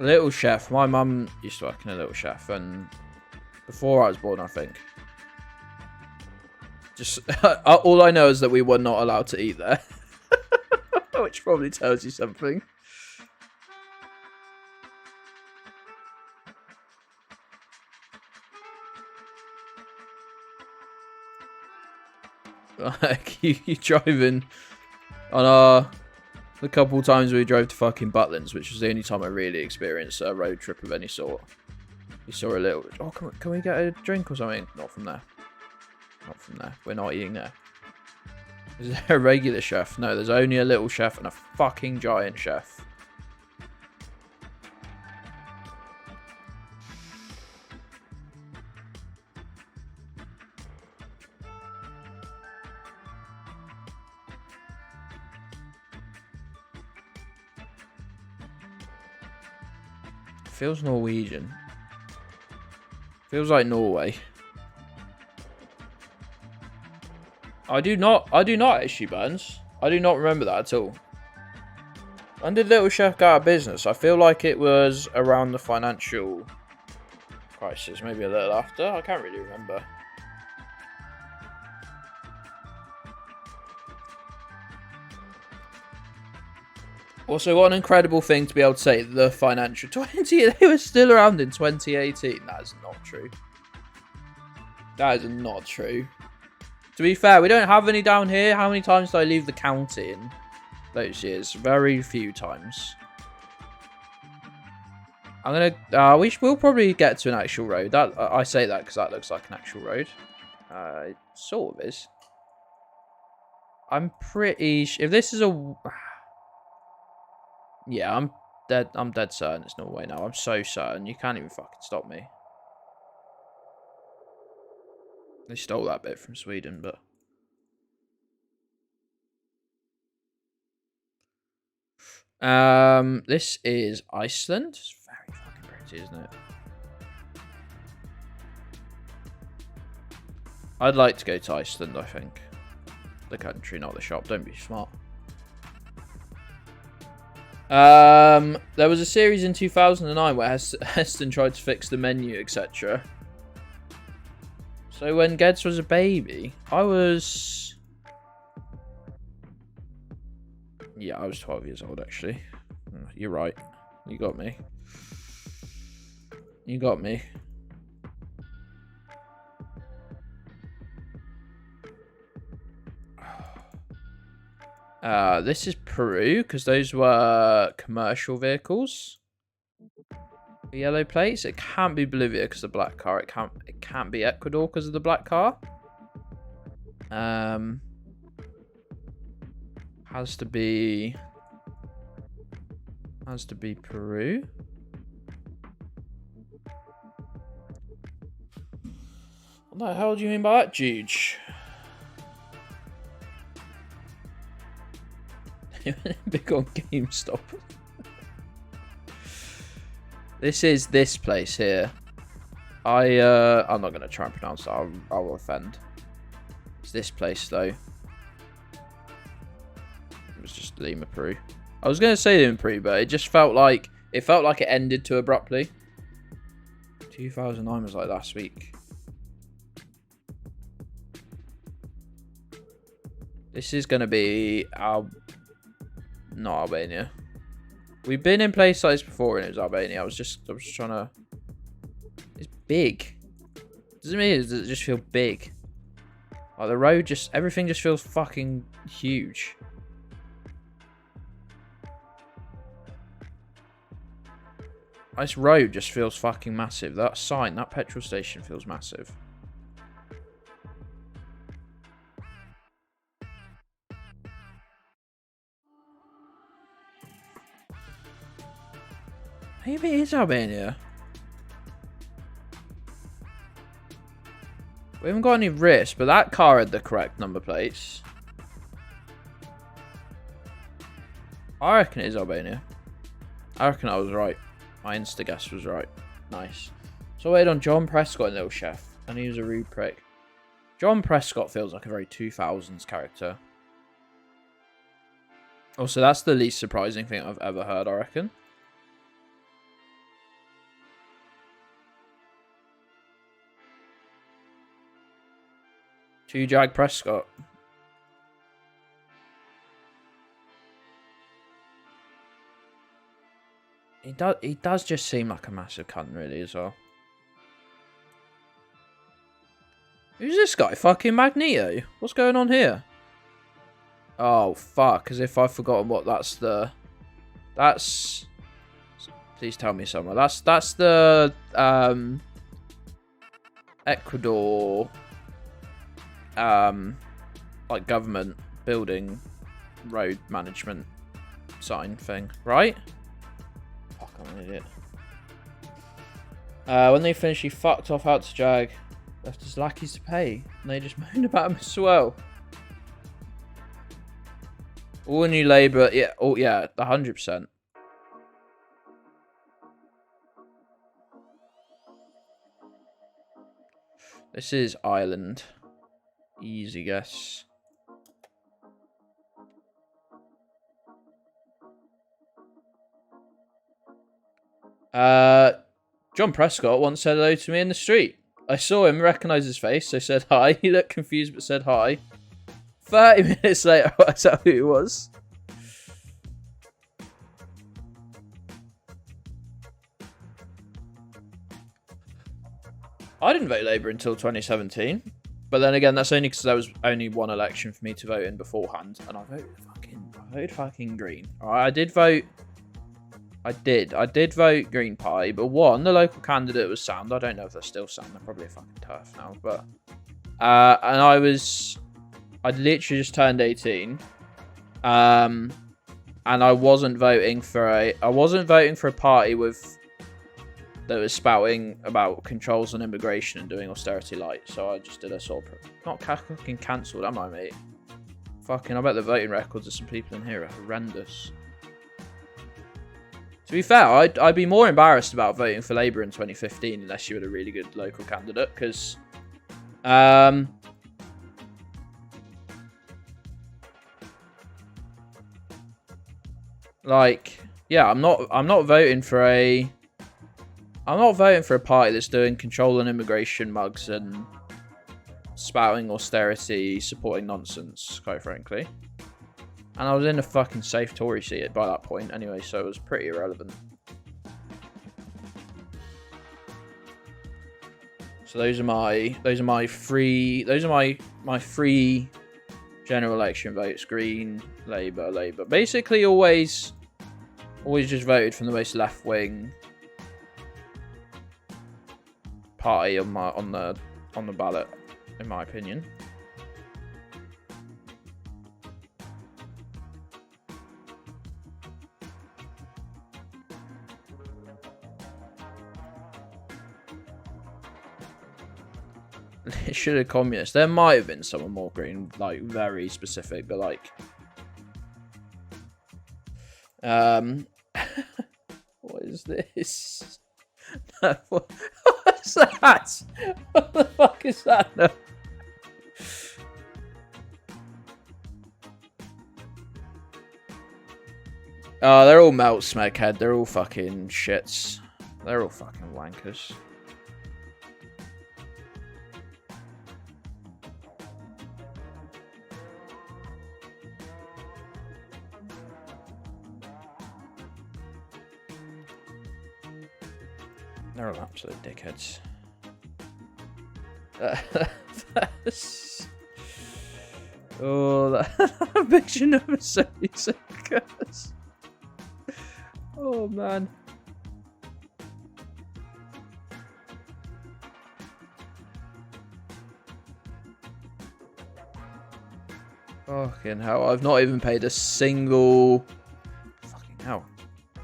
Little Chef. My mum used to work in a Little Chef, and before I was born, I think. Just all I know is that we were not allowed to eat there, which probably tells you something. Like you driving on the couple times we drove to fucking Butlins, which was the only time I really experienced a road trip of any sort. You saw a little. Oh, can we get a drink or something? Not from there. Not from there. We're not eating there. Is there a regular chef? No, there's only a Little Chef and a fucking giant chef. Feels Norwegian. Feels like Norway. I do not actually, Burns. I do not remember that at all. When did Little Chef go out of business? I feel like it was around the financial crisis, maybe a little after. I can't really remember. Also, what an incredible thing to be able to say, the financial 20, they were still around in 2018. That is not true. That is not true. To be fair, we don't have any down here. How many times did I leave the county in those years? Very few times. I'm gonna, we'll probably get to an actual road. That I say that because that looks like an actual road. It sort of is. I'm pretty if this is a... Yeah, I'm dead certain it's Norway now. I'm so certain. You can't even fucking stop me. They stole that bit from Sweden, but... This is Iceland. It's very fucking pretty, isn't it? I'd like to go to Iceland, I think. The country, not the shop. Don't be smart. There was a series in 2009 where Heston tried to fix the menu, etc. So when Gedds was a baby, I was 12 years old, actually. You're right. You got me. You got me. This is Peru, because those were commercial vehicles. The yellow plates. It can't be Bolivia because of the black car. It can't be Ecuador because of the black car. Has to be Peru. What the hell do you mean by that, Juge? Big on GameStop. This is this place here. I'm not gonna try and pronounce that. I'll offend. It's this place though. It was just Lima, Peru. I was gonna say Lima, Peru, but it just felt like it ended too abruptly. 2009 was like last week. This is gonna be not Albania. We've been in places like this before and it was Albania. I was just trying to... It's big. Does it just feel big? Like the road everything just feels fucking huge. This road just feels fucking massive. That sign, that petrol station feels massive. Maybe it is Albania. We haven't got any risks, but that car had the correct number plates. I reckon it is Albania. I reckon I was right. My insta-guess was right. Nice. So I waited on John Prescott in Little Chef, and he was a rude prick. John Prescott feels like a very 2000s character. Also, that's the least surprising thing I've ever heard, I reckon. To Jag Prescott. He does just seem like a massive cunt, really, as well. Who's this guy? Fucking Magneto? What's going on here? Oh, fuck. As if I've forgotten what that's the... That's... Please tell me somewhere. That's the... Ecuador... like government building road management sign thing, right? Fuck, I'm an idiot. When they finished, he fucked off out to Jag. Left his lackeys to pay, and they just moaned about him as well. All new Labour, yeah, oh yeah, 100%. This is Ireland. Easy guess. John Prescott once said hello to me in the street. I saw him, recognised his face, so said hi. He looked confused but said hi. 30 minutes later, I worked out who he was. I didn't vote Labour until 2017. But then again, that's only because there was only one election for me to vote in beforehand. And I voted fucking Green. Alright, I did vote vote Green Party, but one, the local candidate was sound. I don't know if they're still sound. They're probably a fucking turf now. But and I'd literally just turned 18. And I wasn't voting for a party that was spouting about controls on immigration and doing austerity light. So I just did a sort of not fucking cancelled, am I, mate? Fucking, I bet the voting records of some people in here are horrendous. To be fair, I'd be more embarrassed about voting for Labour in 2015 unless you had a really good local candidate, because like, yeah, I'm not voting for a party that's doing control on immigration mugs and spouting austerity, supporting nonsense, quite frankly. And I was in a fucking safe Tory seat by that point anyway, so it was pretty irrelevant. So those are my three general election votes: Green, Labour. Basically always just voted from the most left wing party on the ballot, in my opinion. Should have communist. There might have been someone more green, like very specific, but like, what is this? What's that? What the fuck is that? No. Oh, they're all melt smeghead. They're all fucking shits. They're all fucking wankers. They're all absolute dickheads. Oh, that makes you nervous. 76. Oh, man. Fucking hell. I've not even paid a single... Fucking hell.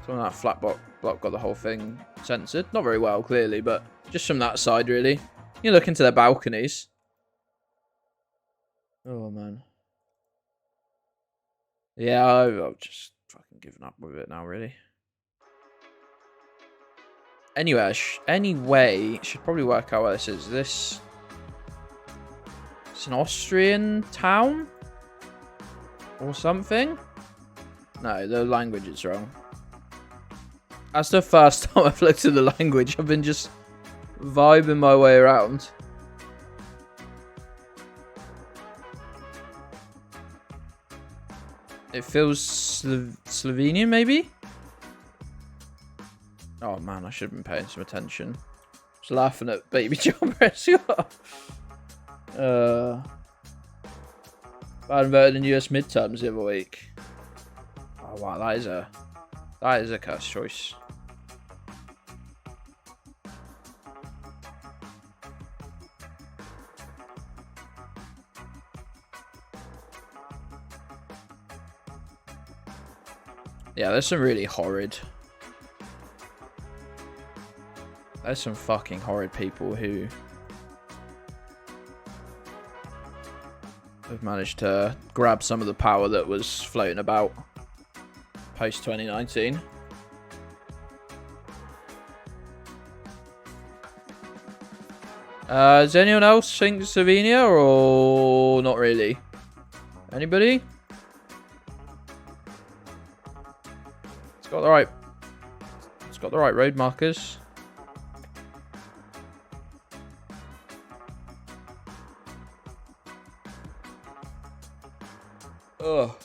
Some of that flat block got the whole thing censored. Not very well, clearly, but just from that side, really. You look into their balconies. Oh, man. Yeah, I've just fucking given up with it now, really. Anyway, should probably work out where this is. It's an Austrian town? Or something? No, the language is wrong. That's the first time I've looked at the language. I've been just vibing my way around. It feels Slovenian, maybe? Oh man, I should have been paying some attention. Just laughing at Baby John Prescott. Bad voted in US midterms the other week. Oh wow, that is a curse choice. Yeah, there's some really horrid. There's some fucking horrid people who have managed to grab some of the power that was floating about post 2019. Does anyone else think Slovenia or not really? Anybody? It's got the right road markers. Ugh.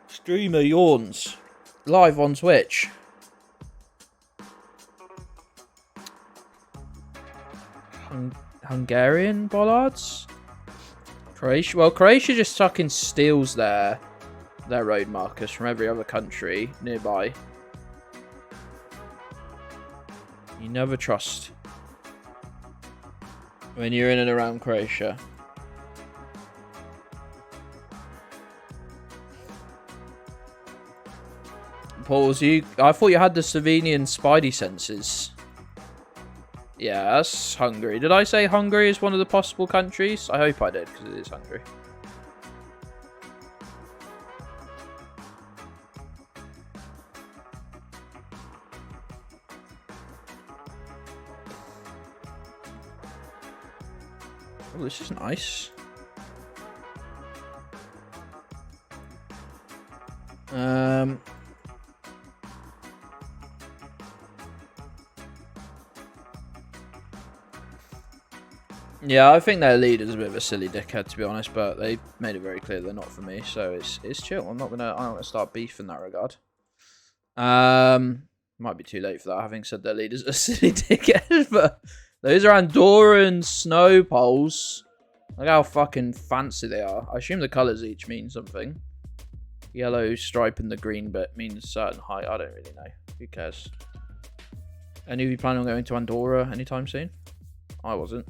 Streamer yawns. Live on Twitch. Hungarian bollards? Croatia? Well, Croatia just fucking steals their road markers from every other country nearby. You never trust when you're in and around Croatia. Pauls, I thought you had the Slovenian spidey senses. Yeah, that's Hungary. Did I say Hungary is one of the possible countries? I hope I did, because it is Hungary. Oh, this is nice. Yeah, I think their leader's a bit of a silly dickhead, to be honest, but they made it very clear they're not for me, so it's chill. I'm not gonna start beef in that regard. Might be too late for that, having said their leader's a silly dickhead, but those are Andorran snow poles. Look how fucking fancy they are. I assume the colours each mean something. Yellow stripe and the green bit means a certain height. I don't really know. Who cares? Any of you planning on going to Andorra anytime soon? I wasn't.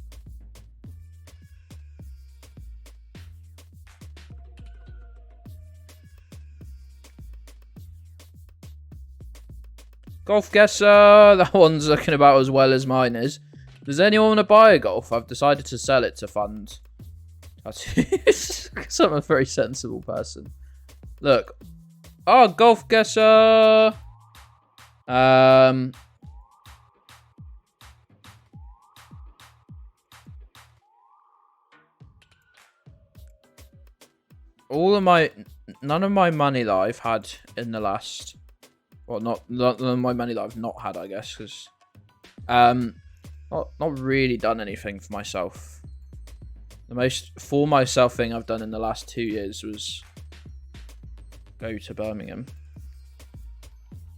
Geoguessr, that one's looking about as well as mine is. Does anyone want to buy a golf? I've decided to sell it to fund tattoos. Because I'm a very sensible person. Look. Oh, Geoguessr. None of my money that I've had in the last, well, not my money that I've not had, I guess, because not really done anything for myself. The most for myself thing I've done in the last 2 years was go to Birmingham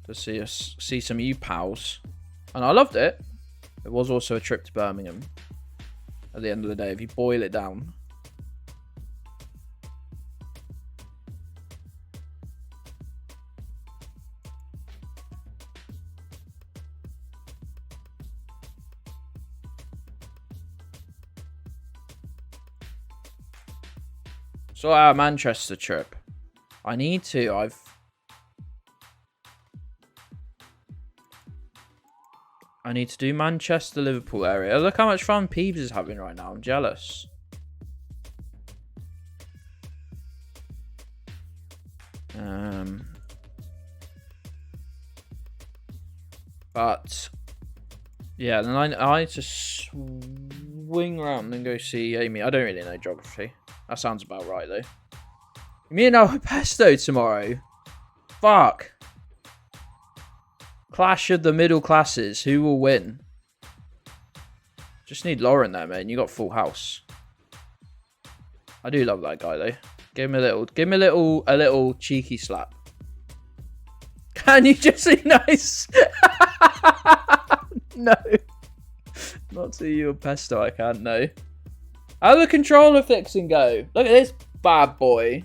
to see some of you pals, and I loved it. It was also a trip to Birmingham. At the end of the day, if you boil it down. So our Manchester trip. I need to. I need to do Manchester, Liverpool area. Look how much fun Peeves is having right now. I'm jealous. But yeah, then I need to swing around and go see Amy. I don't really know geography. That sounds about right though. Me and El Pesto tomorrow. Fuck. Clash of the middle classes. Who will win? Just need Lauren there, man. You got full house. I do love that guy though. Give him a little cheeky slap. Can you just be nice? No. Not to you, Pesto. I can't. No. How the controller fixing go? Look at this bad boy.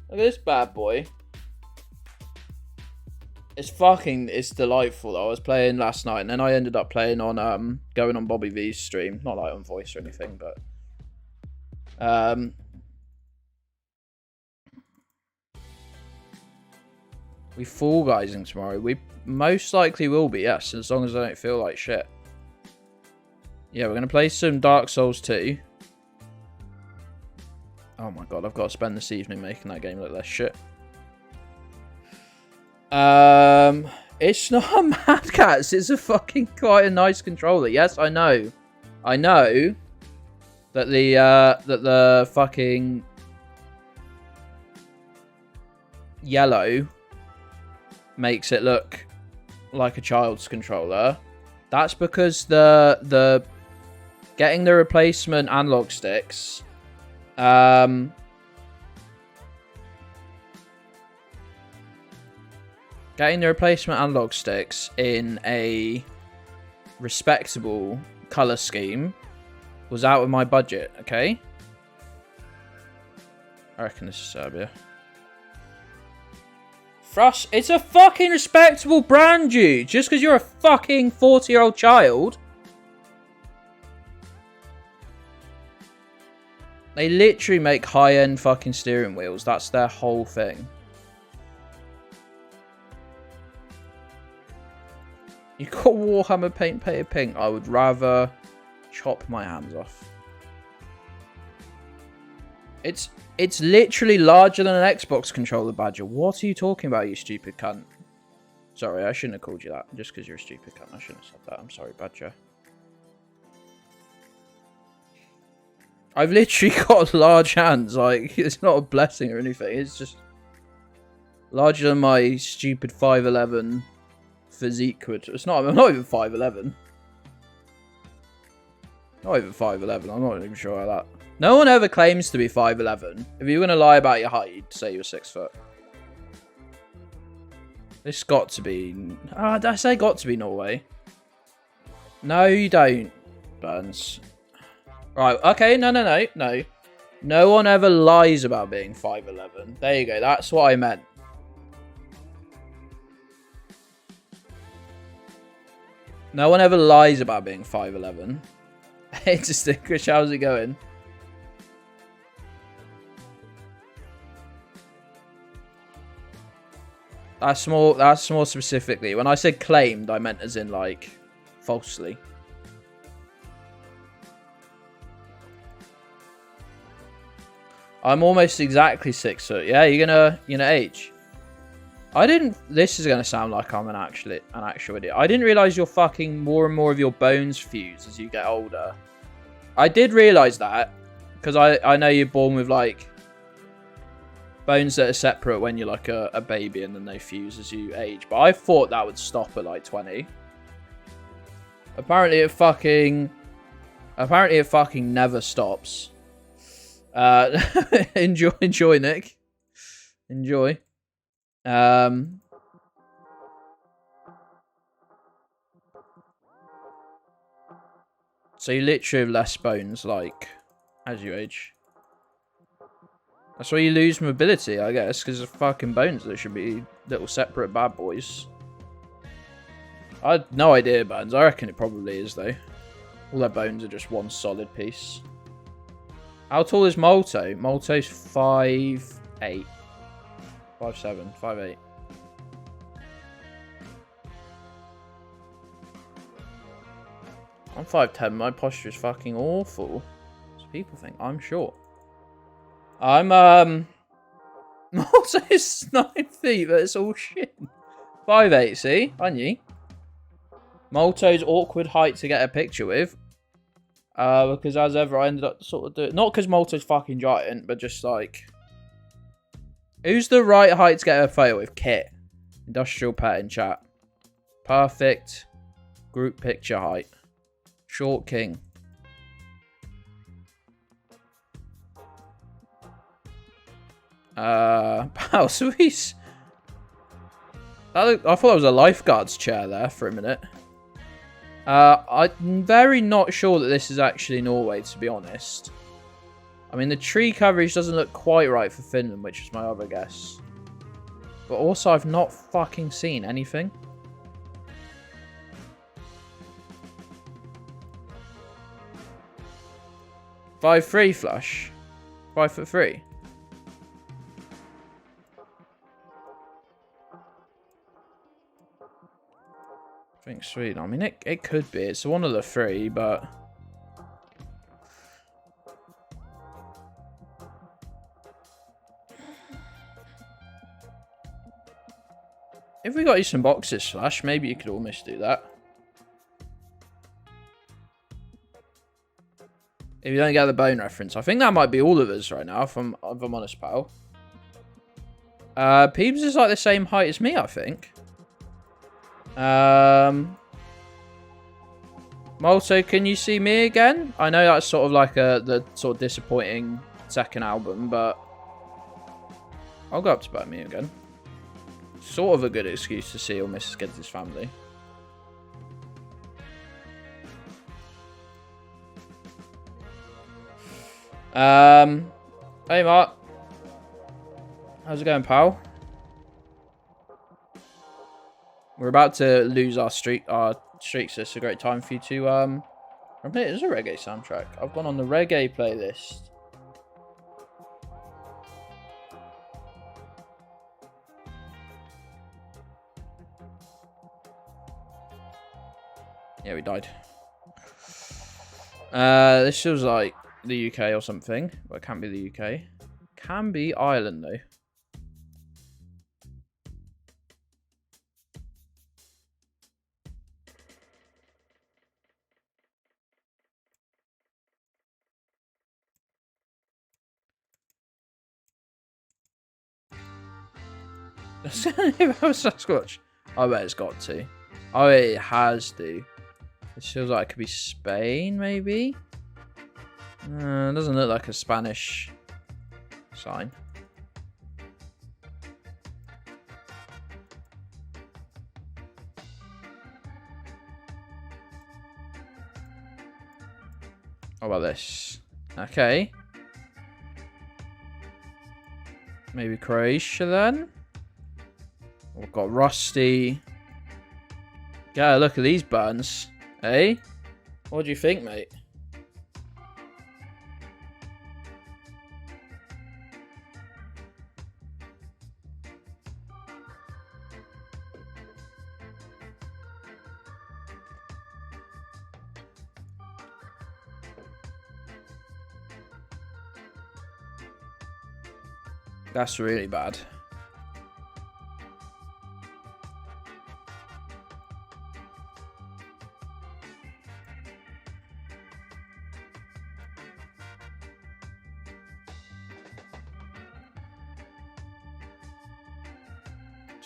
Look at this bad boy. It's delightful. I was playing last night and then I ended up playing on going on Bobby V's stream. Not like on voice or anything, but we Fall Guysing tomorrow. We most likely will be, yes, as long as I don't feel like shit. Yeah, we're gonna play some Dark Souls 2. Oh my god, I've got to spend this evening making that game look less shit. It's not Mad Cats. It's a fucking quite a nice controller. Yes, I know. I know that the fucking yellow makes it look like a child's controller. That's because the getting the replacement analog sticks. Getting the replacement analog sticks in a respectable color scheme was out of my budget, okay? I reckon this is Serbia. Thrush, it's a fucking respectable brand, you. Just because you're a fucking 40-year-old child. They literally make high-end fucking steering wheels. That's their whole thing. You got Warhammer paint painted pink. I would rather chop my hands off. It's literally larger than an Xbox controller, Badger. What are you talking about, you stupid cunt? Sorry, I shouldn't have called you that. Just because you're a stupid cunt. I shouldn't have said that. I'm sorry, Badger. I've literally got large hands. Like, it's not a blessing or anything. It's just larger than my stupid 5'11" physique would. It's not. I'm not even 5'11". Not even 5'11". I'm not even sure about that. No one ever claims to be 5'11". If you're gonna lie about your height, you'd say you're 6 foot. This got to be. Did I say got to be Norway? No, you don't, Burns. Right. Okay. No. No one ever lies about being 5'11". There you go. That's what I meant. No one ever lies about being 5'11". Interesting. Chris, how's it going? That's more specifically. When I said claimed, I meant as in like falsely. I'm almost exactly 6 foot. Yeah, you're gonna age. I didn't. This is gonna sound like I'm an actual idiot. I didn't realize you're fucking more and more of your bones fuse as you get older. I did realize that because I know you're born with like bones that are separate when you're like a baby and then they fuse as you age. But I thought that would stop at like 20. Apparently it fucking never stops. Enjoy, Nick. Enjoy. So you literally have less bones, like, as you age. That's why you lose mobility, I guess, because of fucking bones that should be little separate bad boys. I had no idea, Bones. I reckon it probably is, though. All their bones are just one solid piece. How tall is Molto? Molto's 5'8". 5'7", 5'8". I'm 5'10". My posture is fucking awful. So people think I'm short. I'm Malto's 9 feet, but it's all shit. 5'8", see? Aren't you? Malto's awkward height to get a picture with. Because as ever, I ended up sort of doing... Not because Malto's fucking giant, but just like... Who's the right height to get a photo with? Kit. Industrial pet in chat. Perfect. Group picture height. Short king. Wow, sweet. I thought it was a lifeguard's chair there for a minute. I'm very not sure that this is actually Norway, to be honest. I mean, the tree coverage doesn't look quite right for Finland, which is my other guess. But also, I've not fucking seen anything. Five 3 flush. 5'3". I think Sweden. I mean, it could be. It's one of the three, but... If we got you some boxes, Slash, maybe you could almost do that. If you don't get the bone reference. I think that might be all of us right now, if I'm honest, pal. Peebs is like the same height as me, I think. Malto, can you see me again? I know that's sort of like the sort of disappointing second album, but I'll go up to Birmingham again. Sort of a good excuse to see all Mrs. Gedds' family. Hey Mark. How's it going, pal? We're about to lose our streaks, so it's a great time for you to it is a reggae soundtrack. I've gone on the reggae playlist. Yeah, we died. This feels like the UK or something, but it can't be the UK. Can be Ireland though. Sasquatch. I bet it's got to. Oh, it has to. This feels like it could be Spain, maybe? It doesn't look like a Spanish sign. How about this? Okay. Maybe Croatia then? We've got Rusty. Yeah, look at these burns. Hey? What do you think, mate? That's really bad.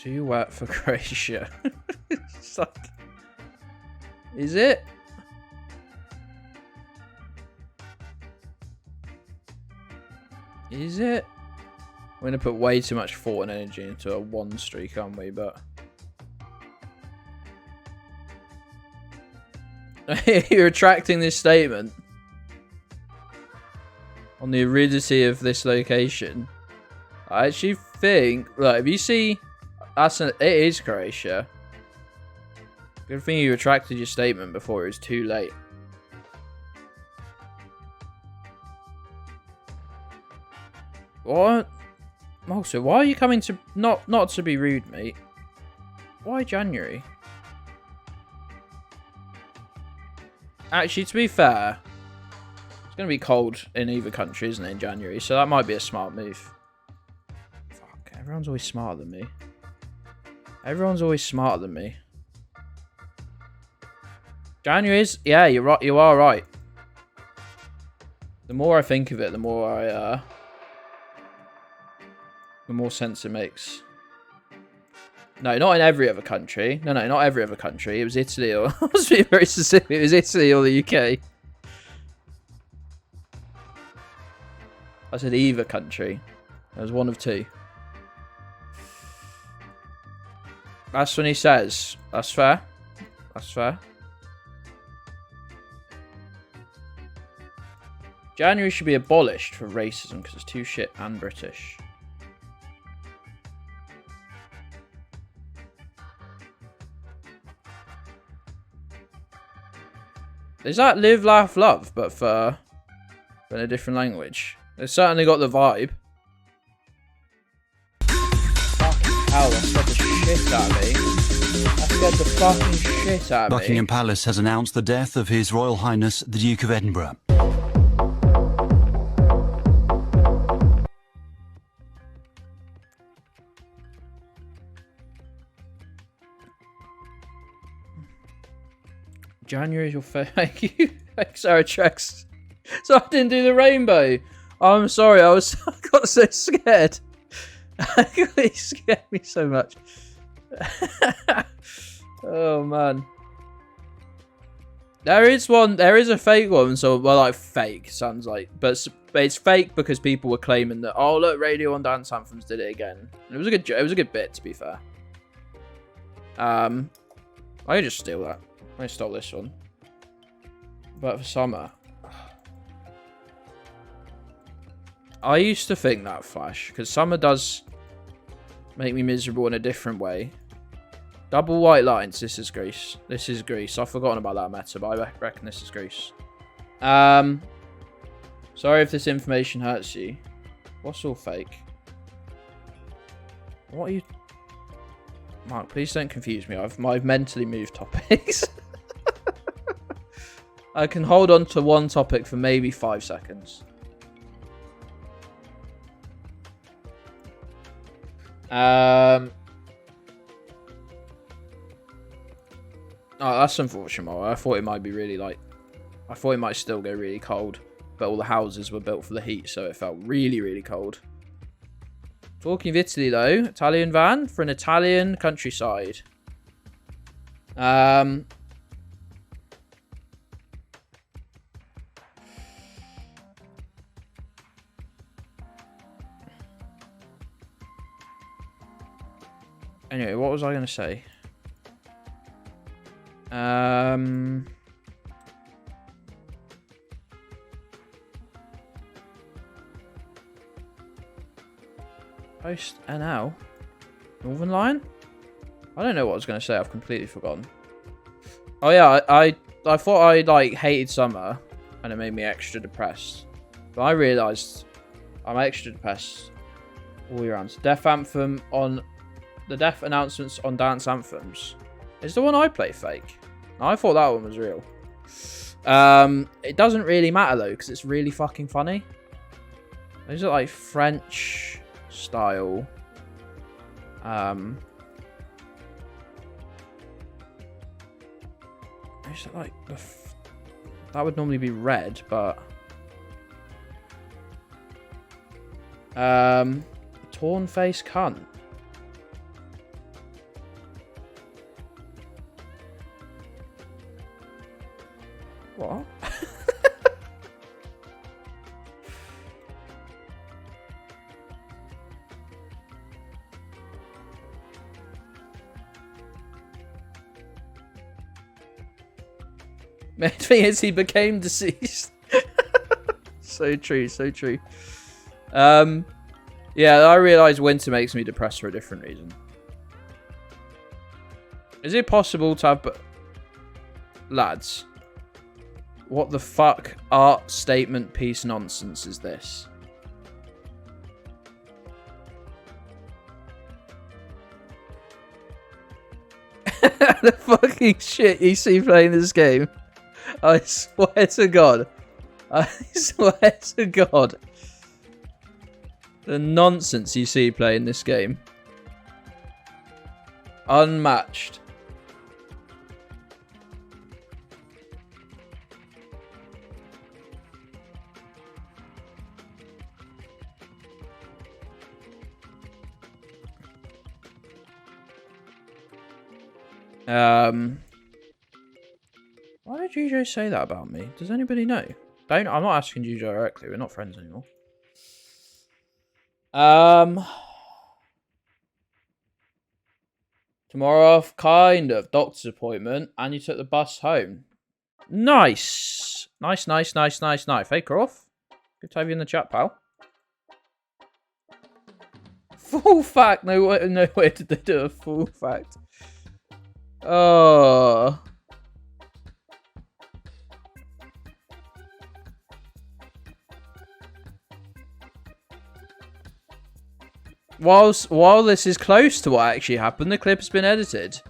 Too wet for Croatia. Is it? Is it? We're going to put way too much thought and energy into a one streak, aren't we? But you're retracting this statement on the aridity of this location. I actually think, look, if you see, it is Croatia. Good thing you retracted your statement before it was too late. What? Also, why are you coming to... Not to be rude, mate. Why January? Actually, to be fair, it's going to be cold in either country, isn't it, in January? So that might be a smart move. Fuck, everyone's always smarter than me. Everyone's always smarter than me. January is... Yeah, you're right. You are right. The more I think of it, the more the more sense it makes. No, not in every other country. No, not every other country. It was Italy or... I was being very specific. It was Italy or the UK. I said either country. There was one of two. That's when he says. That's fair. That's fair. January should be abolished for racism because it's too shit and British. Is that live, laugh, love, but in a different language? It's certainly got the vibe. Fucking hell, that scared the shit out of me. That scared the fucking shit out of me. Buckingham Palace has announced the death of His Royal Highness the Duke of Edinburgh. January is your thank you. Sarah Trex. So I didn't do the rainbow. I'm sorry, I got so scared. It scared me so much. Oh man. There is a fake one, so well, like fake sounds like, but it's fake because people were claiming that, oh look, Radio 1 Dance Anthems did it again. And it was a good bit, to be fair. I could just steal that. I stole this one. But for summer, I used to think that Flash, because summer does make me miserable in a different way. Double white lines. This is Greece. This is Greece. I've forgotten about that meta, but I reckon this is Greece. Sorry if this information hurts you. What's all fake? What are you... Mark, please don't confuse me. I've mentally moved topics. I can hold on to one topic for maybe 5 seconds. Oh, that's unfortunate. I thought it might be really like... I thought it might still go really cold. But all the houses were built for the heat, so it felt really, really cold. Talking of Italy, though. Italian van for an Italian countryside. Anyway, what was I going to say? Post NL? Northern Line? I don't know what I was going to say. I've completely forgotten. Oh yeah, I thought I like hated summer and it made me extra depressed. But I realised I'm extra depressed all year round. So Death Anthem on... The death announcements on Dance Anthems. Is the one I play fake? I thought that one was real. It doesn't really matter though, because it's really fucking funny. These are like French style. Is it like that would normally be red, but torn face cunt. What? Main thing is he became deceased. So true, so true. Yeah, I realise winter makes me depressed for a different reason. Is it possible to have... Lads, what the fuck art statement piece nonsense is this? The fucking shit you see playing this game. I swear to God. I swear to God. The nonsense you see playing this game. Unmatched. Why did Jujo say that about me? Does anybody know? I'm not asking Jujo directly. We're not friends anymore. Tomorrow off, kind of. Doctor's appointment. And you took the bus home. Nice. Nice. Hey, Croft. Good to have you in the chat, pal. Full fact. No way did they do a full fact. Oh. While this is close to what actually happened, the clip has been edited.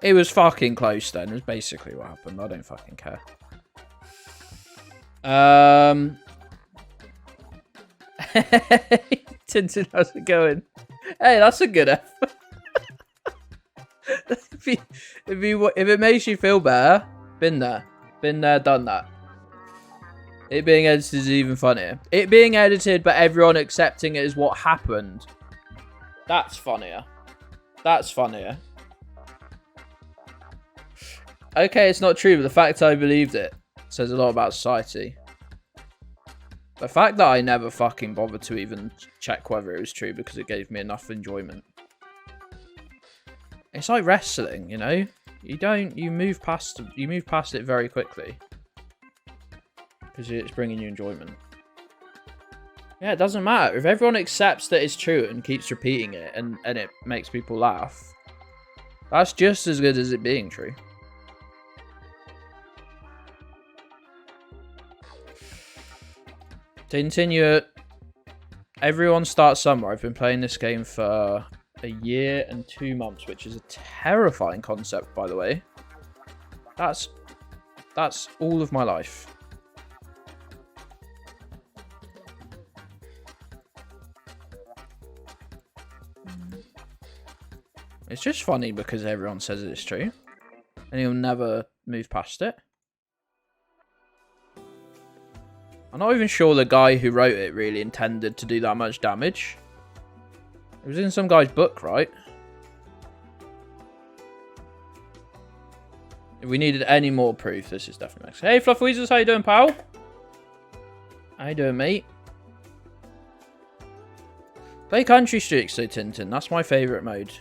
It was fucking close then. It was basically what happened. I don't fucking care. Tintin, how's it going? Hey, that's a good effort. if it makes you feel better, been there, done that. It being edited is even funnier. It being edited, but everyone accepting it as what happened. That's funnier. That's funnier. Okay, it's not true, but the fact I believed it says a lot about society. The fact that I never fucking bothered to even check whether it was true because it gave me enough enjoyment. It's like wrestling, you know? You move past it very quickly. Because it's bringing you enjoyment. Yeah, it doesn't matter. If everyone accepts that it's true and keeps repeating it and it makes people laugh, that's just as good as it being true. To continue, everyone starts somewhere. I've been playing this game for a year and 2 months, which is a terrifying concept, by the way. That's all of my life. It's just funny because everyone says it's true, and you'll never move past it. I'm not even sure the guy who wrote it really intended to do that much damage. It was in some guy's book, right? If we needed any more proof, this is definitely next. Hey, Fluffweezers, how you doing, pal? How you doing, mate? Play Country Streaks, though, Tintin. That's my favourite mode.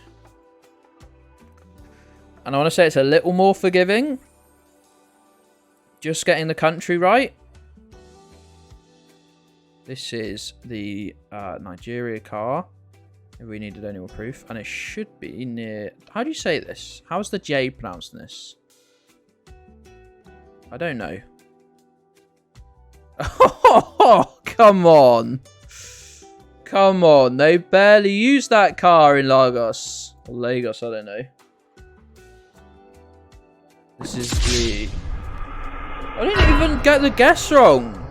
And I want to say it's a little more forgiving. Just getting the country right. This is the Nigeria car. If we needed any more proof. And it should be near... How do you say this? How's the J pronounced in this? I don't know. Oh, come on. Come on. They barely used that car in Lagos. Or Lagos, I don't know. This is the... I didn't even get the guess wrong.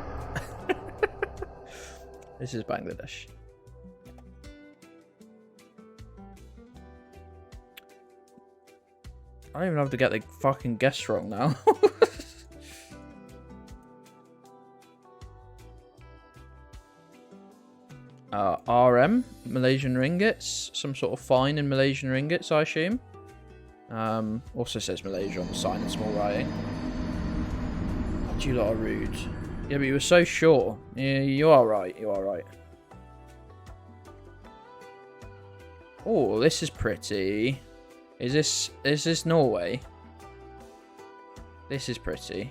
This is Bangladesh. I don't even have to get the fucking guess wrong now. RM, Malaysian ringgits. Some sort of fine in Malaysian ringgits, I assume. Also says Malaysia on the sign in small writing. You lot are rude. Yeah, but you were so sure. Yeah, you are right. You are right. Oh, this is pretty. Is this Norway? This is pretty.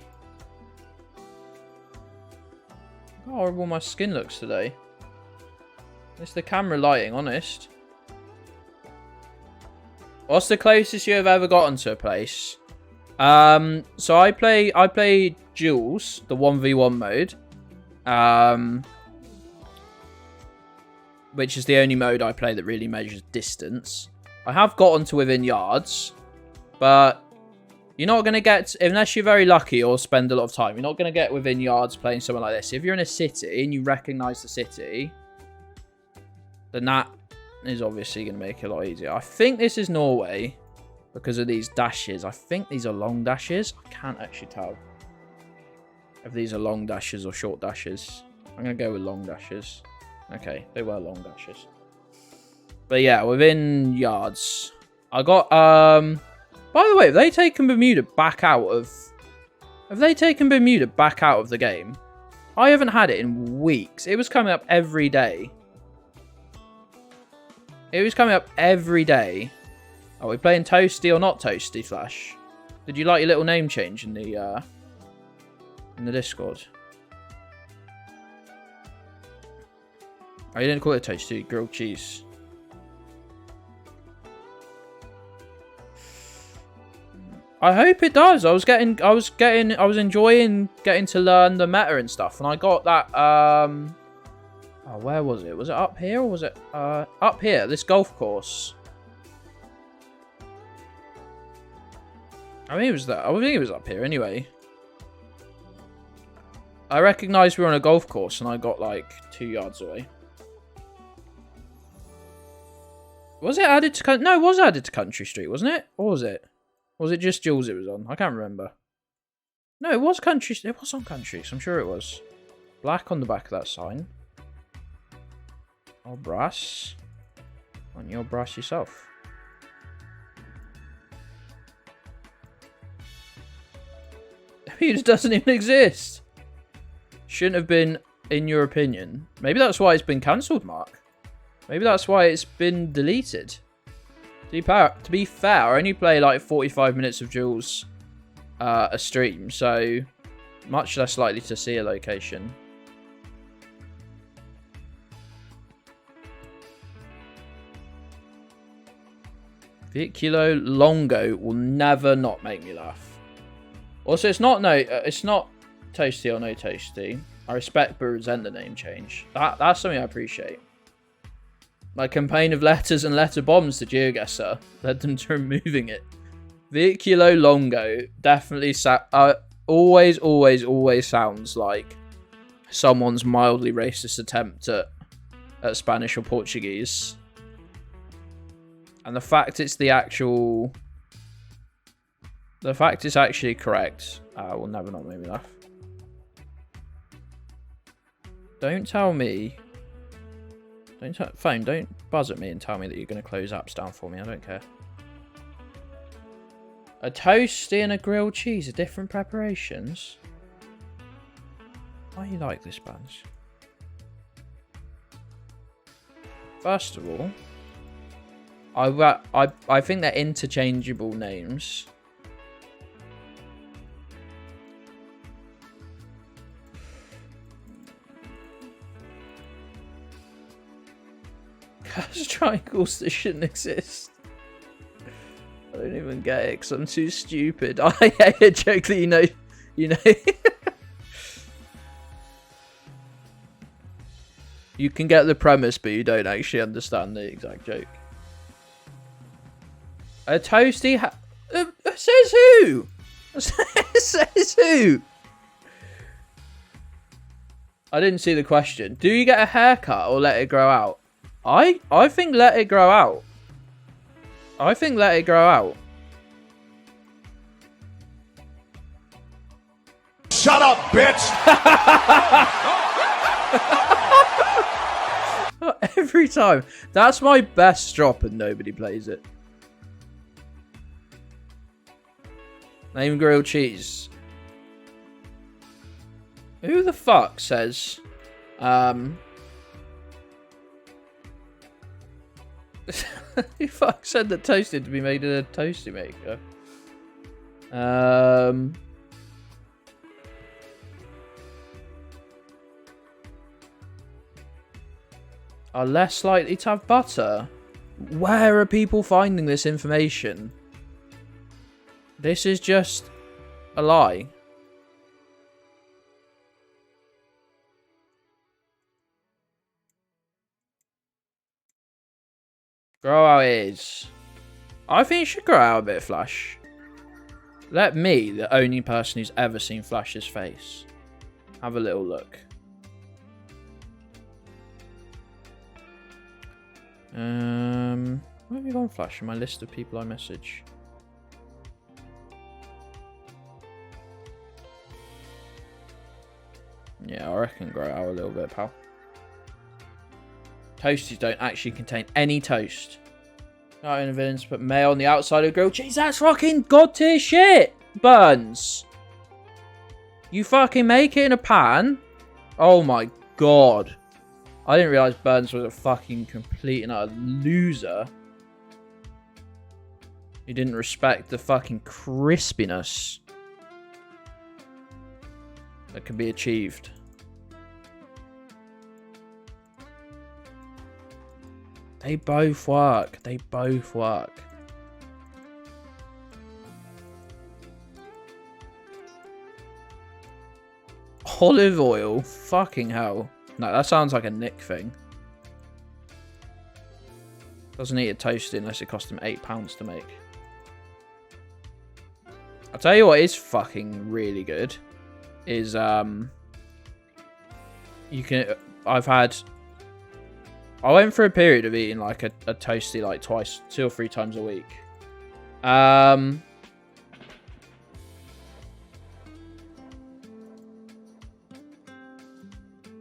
How horrible my skin looks today. It's the camera lighting, honest. What's the closest you have ever gotten to a place So I play Jules, the 1v1 mode. Which is the only mode I play that really measures distance. I have gotten to within yards, but you're not going to get, unless you're very lucky or spend a lot of time, you're not going to get within yards playing something like this. If you're in a city and you recognize the city, then that is obviously going to make it a lot easier. I think this is Norway because of these dashes. I think these are long dashes. I can't actually tell if these are long dashes or short dashes. I'm going to go with long dashes. Okay, they were long dashes. But yeah, within yards. I got, by the way, have they taken Bermuda back out of... Have they taken Bermuda back out of the game? I haven't had it in weeks. It was coming up every day. It was coming up every day. Are we playing Toasty or not Toasty, Flash? Did you like your little name change in the Discord? Oh, you didn't call it Toasty, grilled cheese. I hope it does. I was enjoying getting to learn the meta and stuff, and I got that. Oh, where was it? Was it up here or was it up here? This golf course. I think it was that. I think it was up here anyway. I recognised we were on a golf course, and I got like 2 yards away. Was it added to... No, it was added to Country Street, wasn't it? Or was it? Or was it just Jules it was on? I can't remember. No, it was Country... It was on Country, so I'm sure it was. Black on the back of that sign. Oh, brass. On your brass yourself. It doesn't even exist. Shouldn't have been, in your opinion. Maybe that's why it's been cancelled, Mark. Maybe that's why it's been deleted. To be fair, I only play like 45 minutes of Jules a stream, so much less likely to see a location. Viculo Longo will never not make me laugh. Also, it's not Toasty or no Toasty. I respect but resent the name change. That's something I appreciate. My campaign of letters and letter bombs to Geoguessr led them to removing it. Viculo Longo definitely always sounds like someone's mildly racist attempt at Spanish or Portuguese. And the fact it's actually correct will never not make me laugh. Don't tell me. Phone, don't buzz at me and tell me that you're going to close apps down for me. I don't care. A toasty and a grilled cheese are different preparations. Why you like this, Bans? First of all, I think they're interchangeable names. Cast triangles that shouldn't exist. I don't even get it because I'm too stupid. I hate a joke that you know. You can get the premise, but you don't actually understand the exact joke. A toasty says who? Says who? I didn't see the question. Do you get a haircut or let it grow out? I think let it grow out. I think let it grow out. Shut up, bitch! Every time. That's my best drop and nobody plays it. Name grilled cheese. Who the fuck says... Who fuck said that toasted to be made in a toasty maker? Are less likely to have butter. Where are people finding this information? This is just a lie. Grow out ears. I think you should grow out a bit of Flash. Let me, the only person who's ever seen Flash's face, have a little look. Where have you gone, Flash, in my list of people I message? Yeah, I reckon grow out a little bit, pal. Toasties don't actually contain any toast. Not in evidence, but mayo on the outside of grilled cheese. That's fucking god tier shit, Burns. You fucking make it in a pan. Oh my god. I didn't realise Burns was a fucking complete and utter loser. He didn't respect the fucking crispiness that can be achieved. They both work. They both work. Olive oil? Fucking hell. No, that sounds like a Nick thing. Doesn't eat it toasted unless it cost him £8 to make. I'll tell you what is fucking really good. Is, you can... I went through a period of eating like a toasty like twice, 2 or 3 times a week.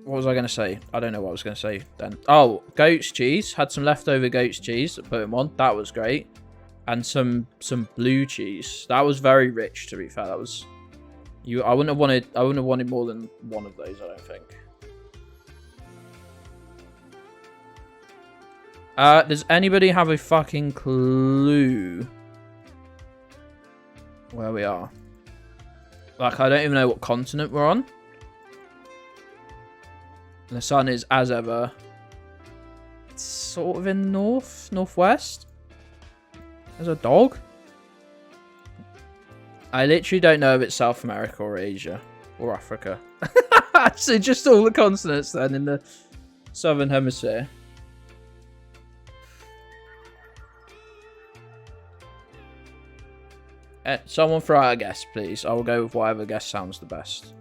What was I going to say? I don't know what I was going to say then. Oh, goat's cheese. Had some leftover goat's cheese to put them on. That was great. And some blue cheese. That was very rich, to be fair. That was I wouldn't have wanted more than one of those, I don't think. Does anybody have a fucking clue where we are? Like, I don't even know what continent we're on. The sun is, as ever, it's sort of in northwest. There's a dog. I literally don't know if it's South America or Asia or Africa. So just all the continents then in the southern hemisphere. Someone throw out a guess, please. I will go with whatever guess sounds the best.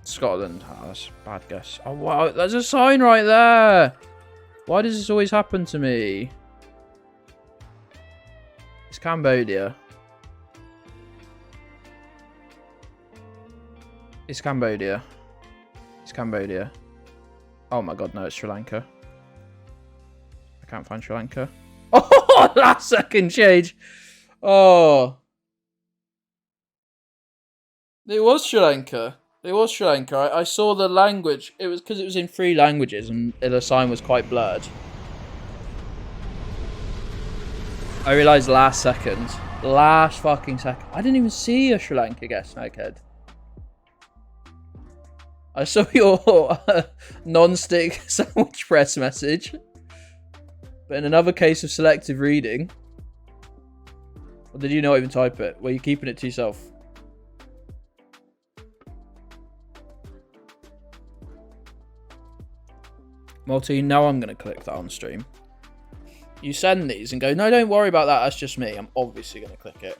Scotland. Oh, that's a bad guess. Oh, wow. There's a sign right there. Why does this always happen to me? It's Cambodia. It's Cambodia. It's Cambodia. Oh my god, no, it's Sri Lanka. I can't find Sri Lanka. Oh, last second change. Oh. It was Sri Lanka. It was Sri Lanka. I saw the language. It was because it was in 3 languages and the sign was quite blurred. I realised last second. Last fucking second. I didn't even see a Sri Lanka guess, Meghead. I saw your non-stick sandwich press message. But in another case of selective reading. Or did you not even type it? Were you keeping it to yourself? Multi, now I'm going to click that on stream. You send these and go, no, don't worry about that. That's just me. I'm obviously going to click it.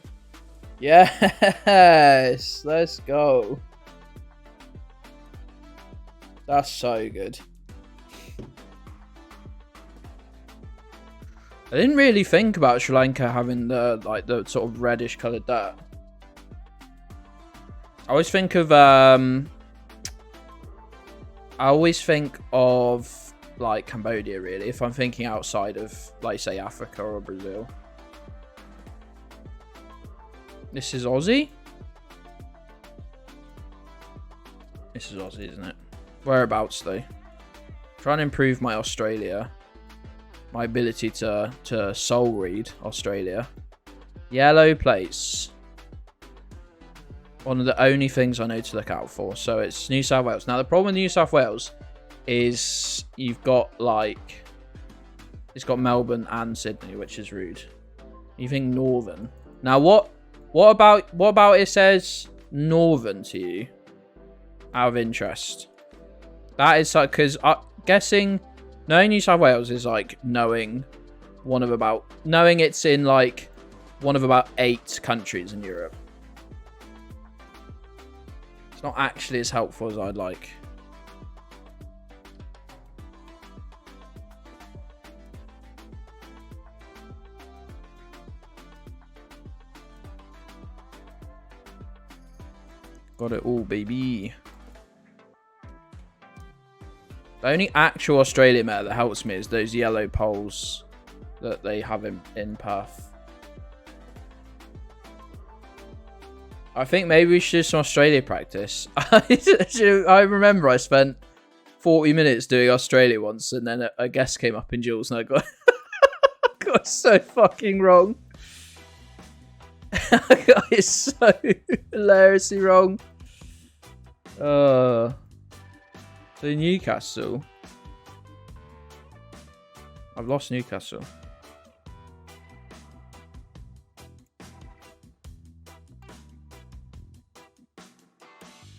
Yes. Let's go. That's so good. I didn't really think about Sri Lanka having the sort of reddish coloured dirt. I always think of like Cambodia, really, if I'm thinking outside of, like, say, Africa or Brazil. This is Aussie? This is Aussie, isn't it? Whereabouts, though? Trying to improve my Australia. My ability to soul read Australia. Yellow place. One of the only things I know to look out for. So it's New South Wales. Now the problem with New South Wales is you've got like it's got Melbourne and Sydney, which is rude. You think Northern. Now what about it says Northern to you? Out of interest. That is like, because guessing knowing New South Wales is like knowing it's in like one of about 8 countries in Europe. It's not actually as helpful as I'd like. Got it all, baby. The only actual Australia map that helps me is those yellow poles that they have in Perth. I think maybe we should do some Australia practice. I remember I spent 40 minutes doing Australia once, and then a guest came up in Jules, and I got so fucking wrong. I got it so hilariously wrong. So Newcastle. I've lost Newcastle.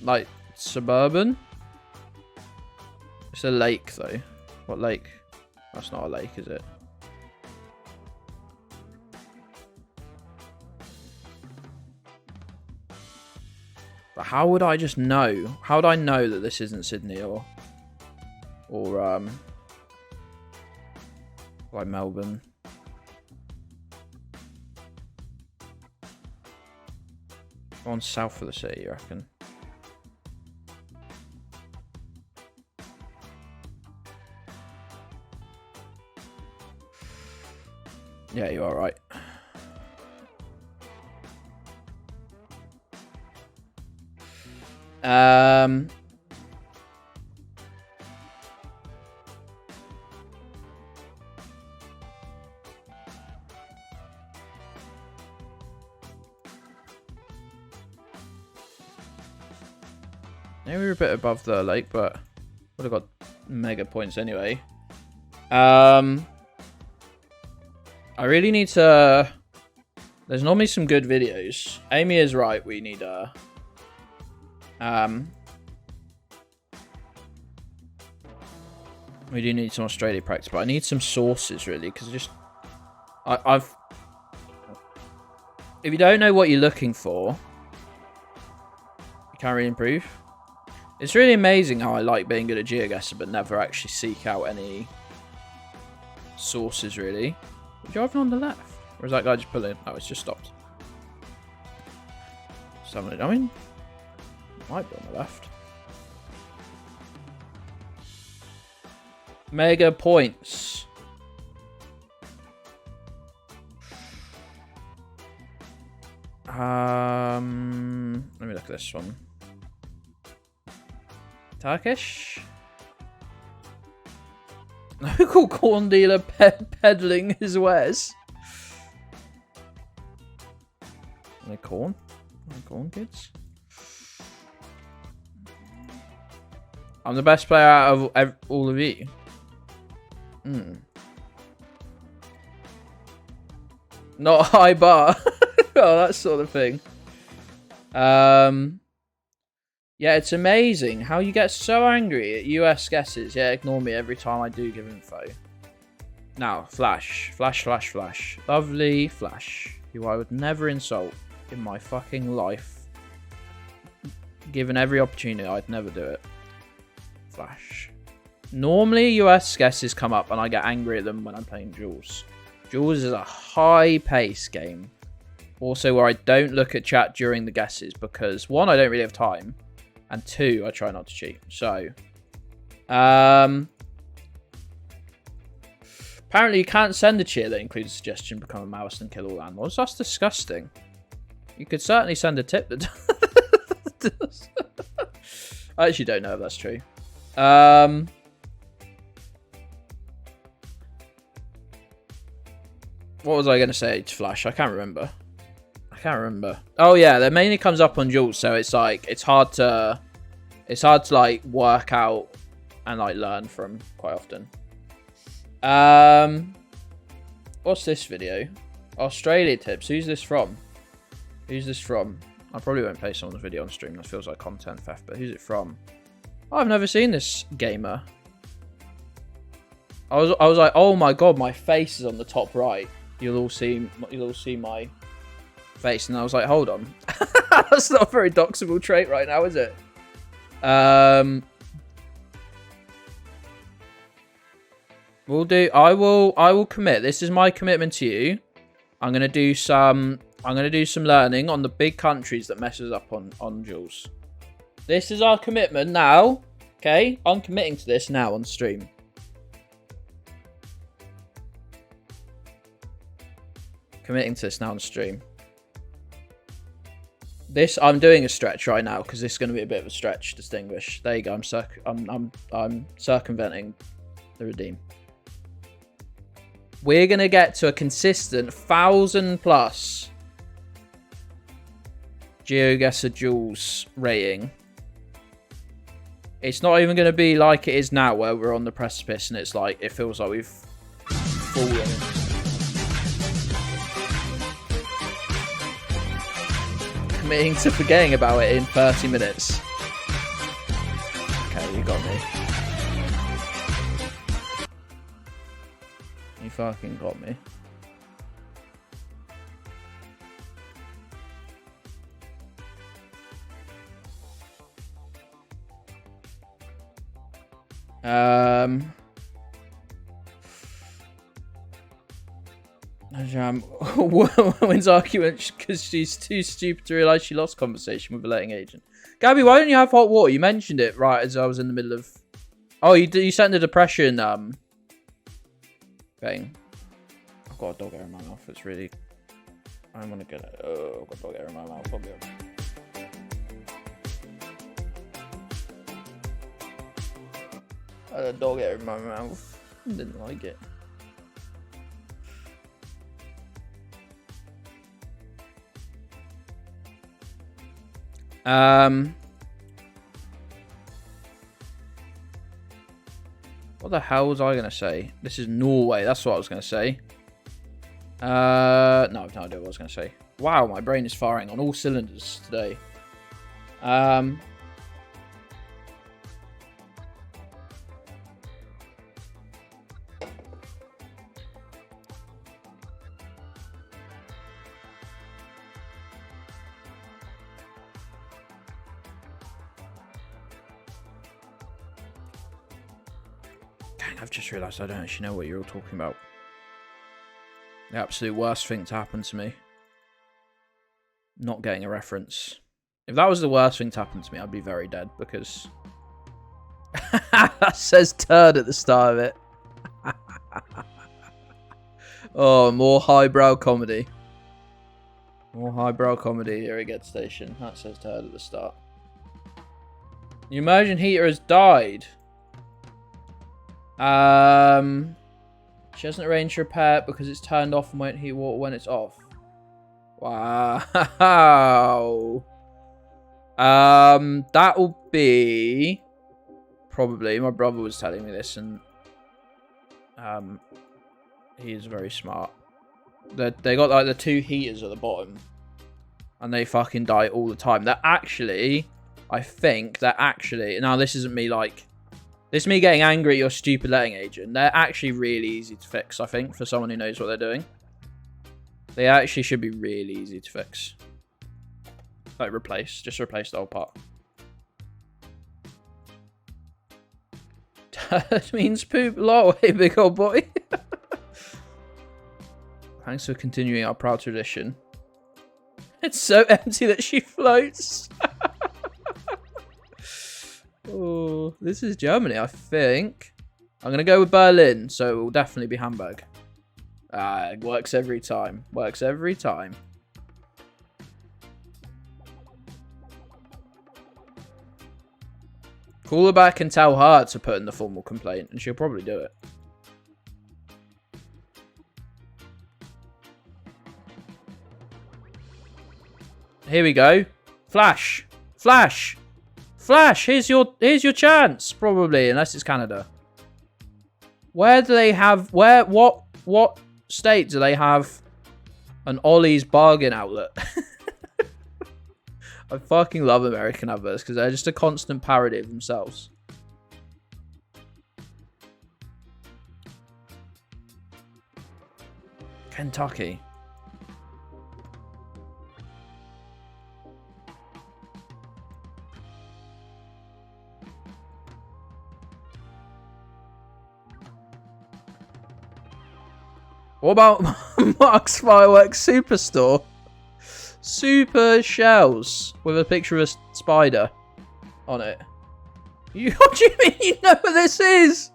Like suburban. It's a lake though. What lake? That's not a lake, is it? But how would I just know? How would I know that this isn't Sydney or like Melbourne? On south of the city, you reckon? Yeah, you are right. Maybe we're a bit above the lake, but would have got mega points anyway. I really need to... There's normally some good videos. Amy is right. We need we do need some Australia practice, but I need some sources really, because I've if you don't know what you're looking for, you can't really improve. It's really amazing how I like being good at Geoguessr, but never actually seek out any sources really. We're driving on the left, or is that guy just pulling? Oh, it's just stopped. Someone, I mean, might be on the left. Mega points. Let me look at this one. Turkish. Local corn dealer peddling his wares. Are they corn? Are they corn kids? I'm the best player out of all of you. Not a high bar. Oh, that sort of thing. Yeah, it's amazing how you get so angry at US guesses. Yeah, ignore me every time I do give info. Now, Flash. Flash, Flash, Flash. Lovely Flash. Who I would never insult in my fucking life. Given every opportunity, I'd never do it. Flash. Normally, US guesses come up and I get angry at them when I'm playing Jules. Jules is a high-paced game. Also, where I don't look at chat during the guesses because, 1, I don't really have time. And 2, I try not to cheat. So, apparently you can't send a cheer that includes a suggestion, become a mouse and kill all animals. That's disgusting. You could certainly send a tip that does. I actually don't know if that's true. What was I going to say to Flash? I can't remember. I can't remember. Oh yeah, that mainly comes up on Jules, so it's like it's hard to like work out and like learn from quite often. What's this video? Australia tips. Who's this from? Who's this from? I probably won't play someone's video on stream. That feels like content theft. But who's it from? Oh, I've never seen this gamer. I was like, oh my god, my face is on the top right. You'll all see my face, and I was like, hold on, that's not a very doxable trait right now, is it? We'll do. I will commit. This is my commitment to you. I'm gonna do some learning on the big countries that messes up on Jules. This is our commitment now. Okay, I'm committing to this now on stream. Committing to this now on stream. This I'm doing a stretch right now because this is going to be a bit of a stretch. Distinguish. There you go. I'm circumventing the redeem. We're going to get to a consistent 1,000+ Geoguessr Jules rating. It's not even going to be like it is now where we're on the precipice and it's like it feels like we've fallen. Committing to forgetting about it in 30 minutes. Okay, you got me. You fucking got me. Wins argument because she's too stupid to realise she lost conversation with a letting agent. Gabby, why don't you have hot water? You mentioned it right as I was in the middle of... Oh, you sent the depression thing. I've got a dog hair in my mouth. It's really... I'm gonna get it. Oh, I've got a dog hair in my mouth. I'll be okay. I had a dog hair in my mouth. Didn't like it. What the hell was I going to say? This is Norway. That's what I was going to say. No, I've no idea what I was going to say. Wow, my brain is firing on all cylinders today. I've just realised I don't actually know what you're all talking about. The absolute worst thing to happen to me. Not getting a reference. If that was the worst thing to happen to me, I'd be very dead because... that says turd at the start of it. Oh, more highbrow comedy. More highbrow comedy here at Gedds Station. That says turd at the start. The immersion heater has died. She hasn't arranged to repair it because it's turned off and won't heat water when it's off. Wow. That will be probably, my brother was telling me this, and he is very smart. They got like the 2 heaters at the bottom, and they fucking die all the time. They're actually, I think they're actually, now this isn't me like, this is me getting angry at your stupid letting agent. They're actually really easy to fix, I think, for someone who knows what they're doing. They actually should be really easy to fix. Like, just replace the whole part. That means poop. Lol, hey, big old boy. Thanks for continuing our proud tradition. It's so empty that she floats. Oh, this is Germany, I think. I'm going to go with Berlin, so it will definitely be Hamburg. It works every time. Works every time. Call her back and tell her to put in the formal complaint, and she'll probably do it. Here we go. Flash. Flash. Flash. Here's your chance. Probably, unless it's Canada. Where do they have... What state do they have an Ollie's bargain outlet? I fucking love American adverts because they're just a constant parody of themselves. Kentucky. What about Mark's Fireworks Superstore? Super shells with a picture of a spider on it. What do you mean you know what this is?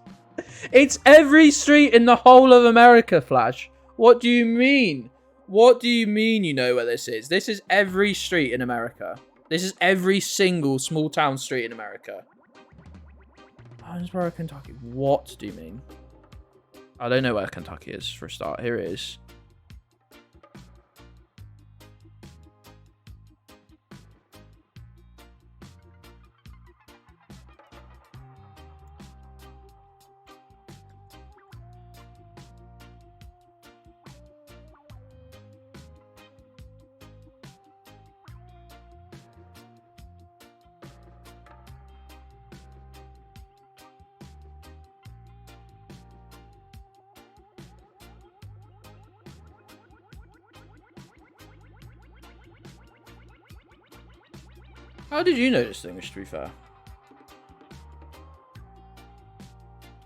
It's every street in the whole of America, Flash. What do you mean? What do you mean you know where this is? This is every street in America. This is every single small town street in America. Owensboro, Kentucky. What do you mean? I don't know where Kentucky is for a start. Here it is. How did you know this thing, to be fair?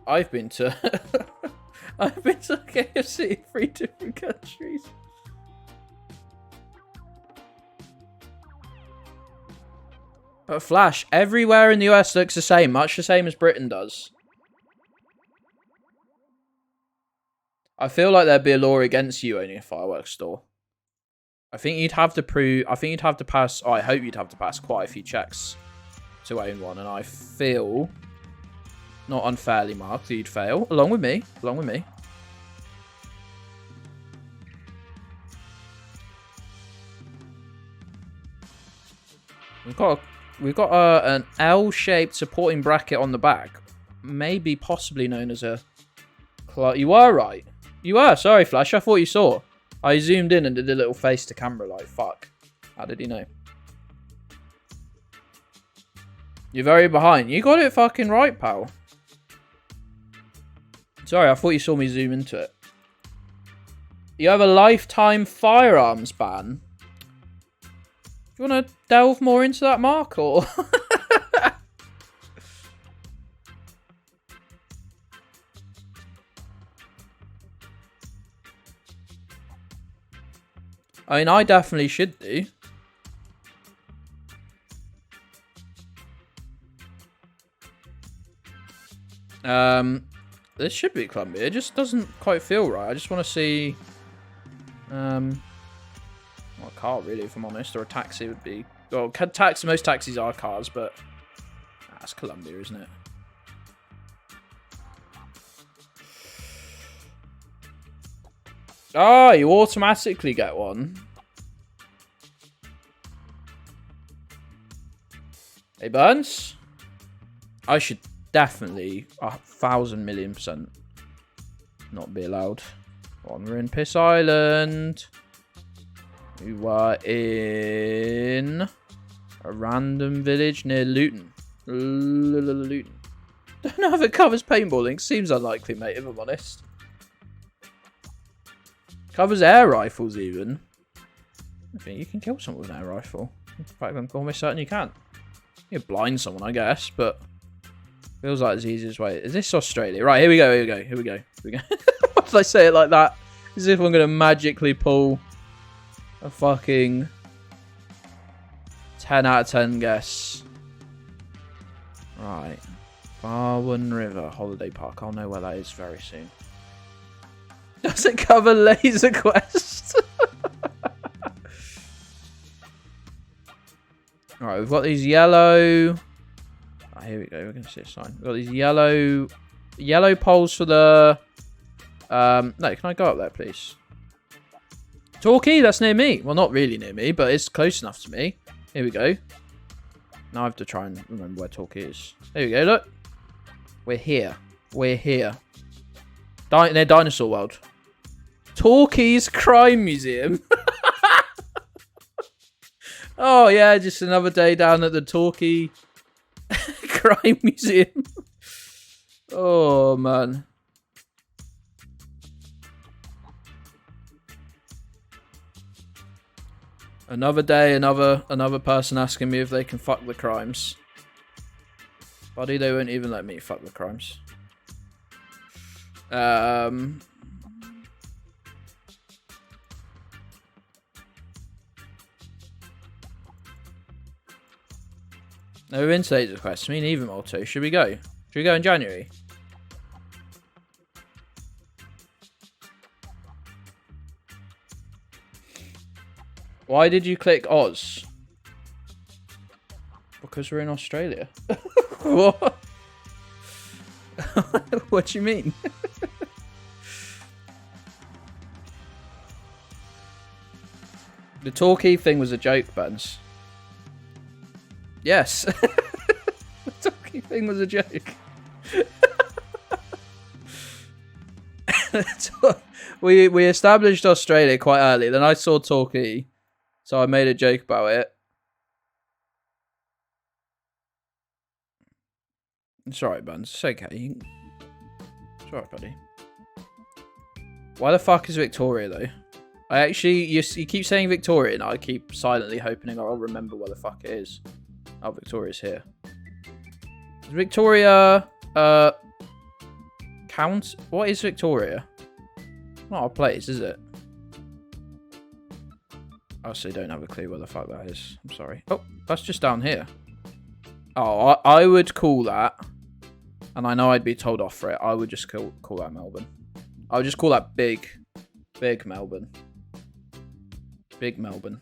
I've been to I've been to KFC in 3 different countries. But Flash, everywhere in the US looks the same, much the same as Britain does. I feel like there'd be a law against you owning a fireworks store. I think you'd have to pass, I hope you'd have to pass quite a few checks to own one, and I feel, not unfairly, Mark, that you'd fail, along with me. We've got an L-shaped supporting bracket on the back, maybe possibly known as a... You were right. You were, sorry Flash, I thought you saw. I zoomed in and did a little face to camera like, fuck. How did he know? You're very behind. You got it fucking right, pal. Sorry, I thought you saw me zoom into it. You have a lifetime firearms ban. Do you want to delve more into that, Mark, or...? I mean, I definitely should do. This should be Columbia. It just doesn't quite feel right. I just want to see... well, a car, really, if I'm honest. Or a taxi would be... Well, most taxis are cars, but... That's Columbia, isn't it? Oh, you automatically get one. Hey, Burns? I should definitely 1,000,000,000% not be allowed. On, we're in Piss Island. We are in a random village near Luton. Luton. Don't know if it covers paintballing. Seems unlikely, mate, if I'm honest. Covers air rifles, even. I think you can kill someone with an air rifle. In fact, I'm almost certain you can. You can blind someone, I guess, but feels like the easiest way. Is this Australia? Right, here we go. Why did I say it like that? As if I'm going to magically pull a fucking 10 out of 10 guess. Right. Barwon River Holiday Park. I'll know where that is very soon. Does it cover Laser Quest? Alright, we've got these yellow... Oh, here we go, we're going to see a sign. We've got these yellow poles for the... No, can I go up there, please? Torquay, that's near me. Well, not really near me, but it's close enough to me. Here we go. Now I have to try and remember where Torquay is. There we go, look. We're here. We're here. Near Dinosaur World. Torquay's Crime Museum. Oh, yeah, just another day down at the Torquay Crime Museum. Oh, man. Another day, another person asking me if they can fuck the crimes. Buddy, they won't even let me fuck the crimes. No, we're in today's quest. Me and Even Malto. Should we go? Should we go in January? Why did you click Oz? Because we're in Australia. What? What do you mean? The Torquay thing was a joke, Buns. Yes. The Torquay thing was a joke. We established Australia quite early. Then I saw Torquay. So I made a joke about it. It's alright, Buns. It's okay. It's alright, buddy. Why the fuck is Victoria, though? I actually... You keep saying Victoria, and I keep silently hoping I'll remember where the fuck it is. Oh, Victoria's here. Is Victoria... Count? What is Victoria? Not a place, is it? I also don't have a clue where the fuck that is. I'm sorry. Oh, that's just down here. Oh, I would call that, and I know I'd be told off for it, I would just call that Melbourne. I would just call that big Melbourne. Big Melbourne.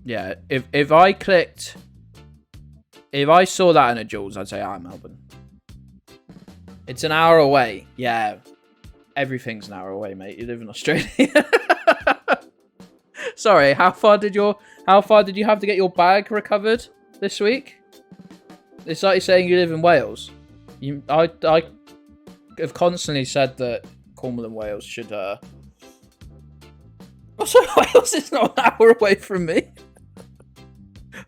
Yeah, if I saw that in a Jules, I'd say, Melbourne. It's an hour away. Yeah. Everything's an hour away, mate. You live in Australia. Sorry, how far did you have to get your bag recovered this week? It's like you're saying you live in Wales. I have constantly said that Cornwall and Wales should Also, Wales is not an hour away from me.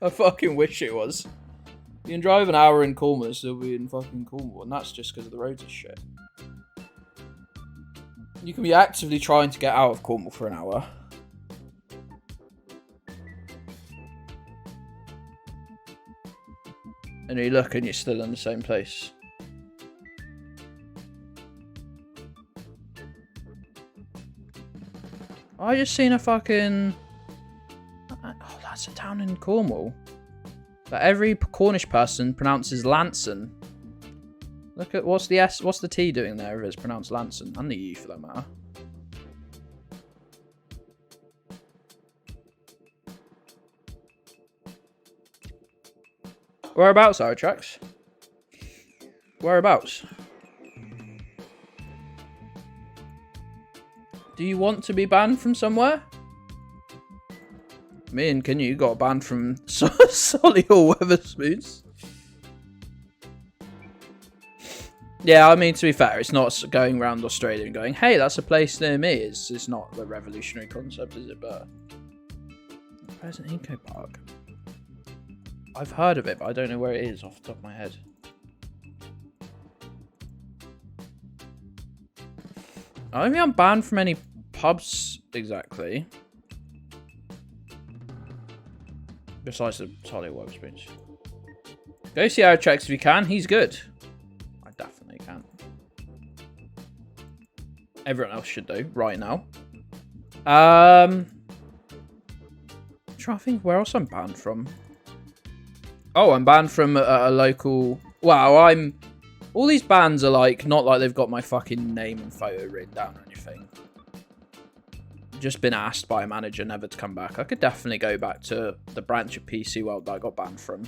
I fucking wish it was. You can drive an hour in Cornwall and still be in fucking Cornwall, and that's just because the roads are shit. You can be actively trying to get out of Cornwall for an hour. And you look and you're still in the same place. I just seen a fucking... Oh, that's a town in Cornwall. That every Cornish person pronounces Lanson. Look at what's the T doing there if it's pronounced Lanson, and the U for that matter. Whereabouts, Aratrax? Whereabouts? Do you want to be banned from somewhere? Me and Kenyu got banned from Solihull Wetherspoons. Yeah, I mean, to be fair, it's not going around Australia and going, hey, that's a place near me. It's not the revolutionary concept, is it? But Present Eco Park. I've heard of it, but I don't know where it is off the top of my head. I don't think I'm banned from any pubs exactly. Besides the Solihull Wetherspoons. Go see Aratrax if you can. He's good. I definitely can. Everyone else should do right now. I'm trying to think where else I'm banned from. Oh, I'm banned from a local... Wow, all these bans are like, not like they've got my fucking name and photo written down or anything. Just been asked by a manager never to come back. I could definitely go back to the branch of PC World that I got banned from.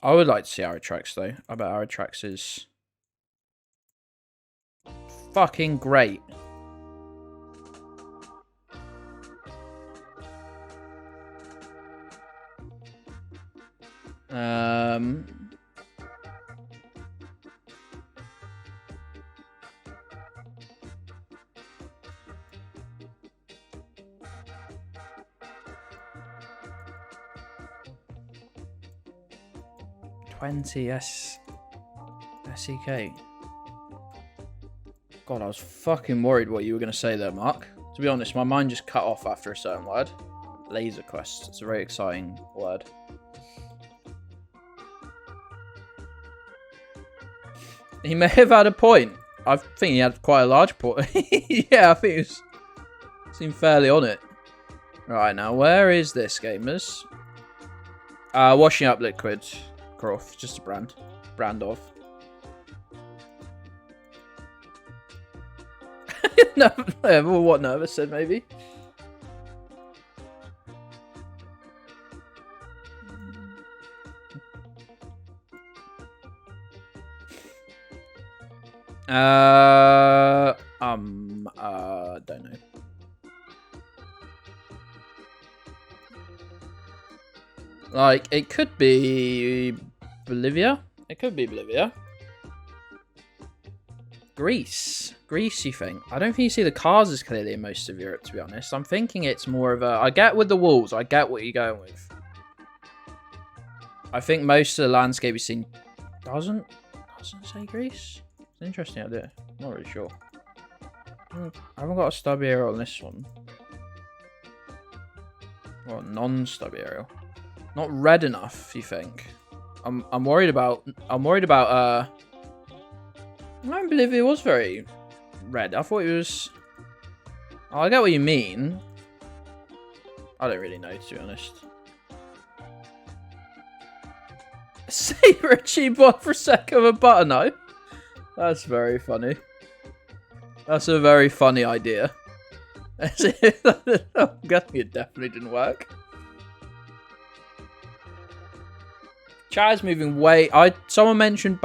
I would like to see Aratrax though. I bet Aratrax is fucking great. SEK. God, I was fucking worried what you were going to say there, Mark. To be honest, my mind just cut off after a certain word. Laser Quest. It's a very exciting word. He may have had a point. I think he had quite a large point. Yeah, I think it seemed fairly on it. Right, now, where is this, gamers? Washing Up Liquid. Croft, just a brand. Brand of. No, what Nervous said, maybe. Don't know. Like, it could be Bolivia. It could be Bolivia. Greece. Greece, you think? I don't think you see the cars as clearly in most of Europe, to be honest. I'm thinking it's more of a... I get with the walls. I get what you're going with. I think most of the landscape you've seen doesn't say Greece. It's an interesting idea. Not really sure. I haven't got a stubby aerial on this one. Well, non-stubby aerial. Not red enough, you think? I'm worried about. No, Bolivia was very red. I thought it was. Oh, I get what you mean. I don't really know, to be honest. Saber a cheap one for a sec of a butter knife. That's very funny. That's a very funny idea. I'm guessing it definitely didn't work. Chat is moving way. Someone mentioned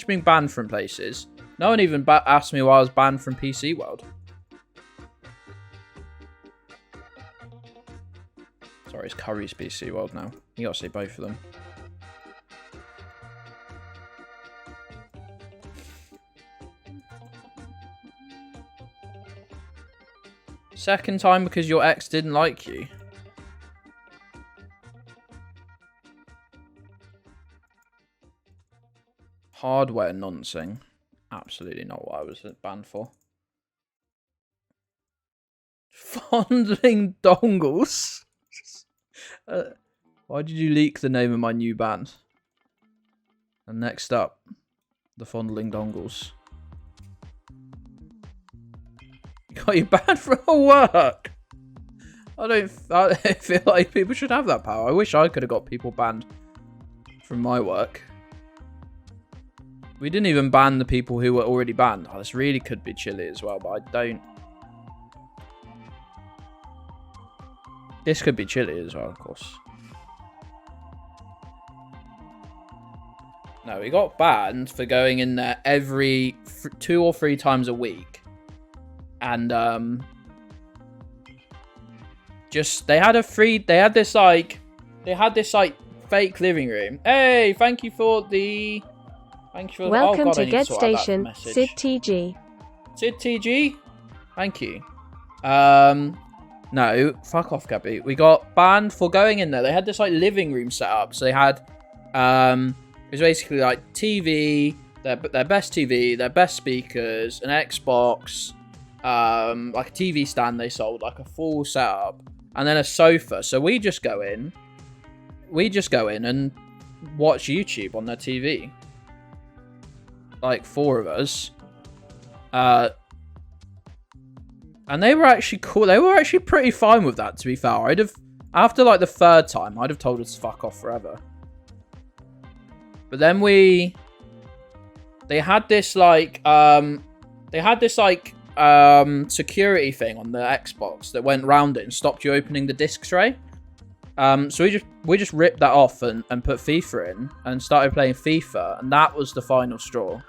being banned from places. No one even asked me why I was banned from PC World. Sorry, it's Curry's PC World now. You gotta say both of them. Second time because your ex didn't like you. Hardware noncing. Absolutely not what I was banned for. Fondling dongles. Why did you leak the name of my new band? And next up, the fondling dongles. Got you banned from work. I don't feel like people should have that power. I wish I could have got people banned from my work. We didn't even ban the people who were already banned. Oh, this really could be chilly as well, but I don't. This could be chilly as well, of course. No, we got banned for going in there every 2 or 3 times a week. And, just, they had this fake living room. Hey, thank you for the... Welcome to Gedds Station, Sid TG. Sid TG? Thank you. No, fuck off, Gabby. We got banned for going in there. They had this, like, living room set up. So they had, it was basically, like, TV, their best TV, their best speakers, an Xbox, like a TV stand they sold, like a full setup, and then a sofa. So we just go in and watch YouTube on their TV. Like 4 of us. And they were actually cool. They were actually pretty fine with that, to be fair. After like the 3rd time, I'd have told us to fuck off forever. But then they had this security thing on the Xbox that went round it and stopped you opening the disc tray. So we just ripped that off and put FIFA in and started playing FIFA, and that was the final straw.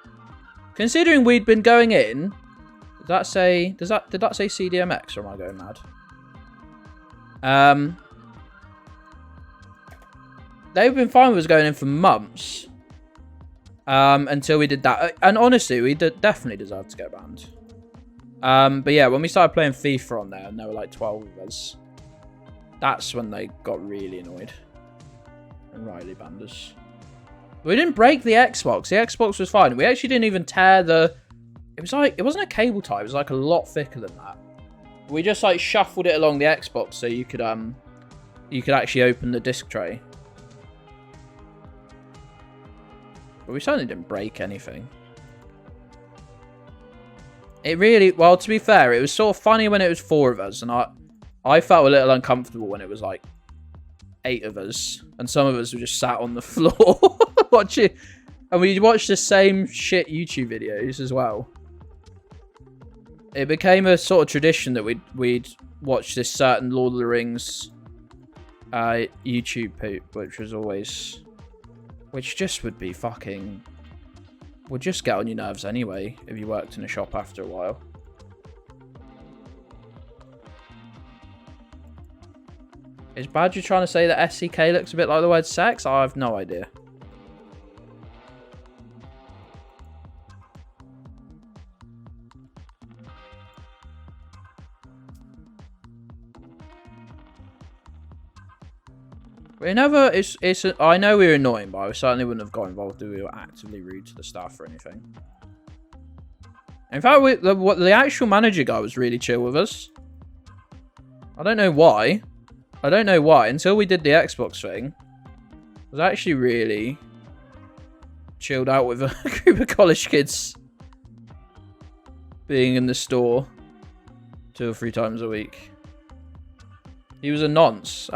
Considering we'd been going in, did that say CDMX, or am I going mad? They've been fine with us going in for months. Until we did that. And honestly, we definitely deserved to get banned. But yeah, when we started playing FIFA on there, and there were like 12 of us, that's when they got really annoyed. And rightly banned us. We didn't break the Xbox. The Xbox was fine. We actually didn't even tear the... It wasn't a cable tie. It was like a lot thicker than that. We just like shuffled it along the Xbox so you could actually open the disc tray. But we certainly didn't break anything. It really... Well, to be fair, it was sort of funny when it was 4 of us. And I felt a little uncomfortable when it was like 8 of us. And some of us were just sat on the floor watching. And we watched the same shit YouTube videos as well. It became a sort of tradition that we'd watch this certain Lord of the Rings YouTube poop, which was always... Which just would be fucking... Would just get on your nerves anyway, if you worked in a shop after a while. Is Badger trying to say that SCK looks a bit like the word sex? I have no idea. We never. I know we were annoying, but I certainly wouldn't have got involved if we were actively rude to the staff or anything. In fact, the actual manager guy was really chill with us. I don't know why. Until we did the Xbox thing, I was actually really chilled out with a group of college kids being in the store 2 or 3 times a week. He was a nonce.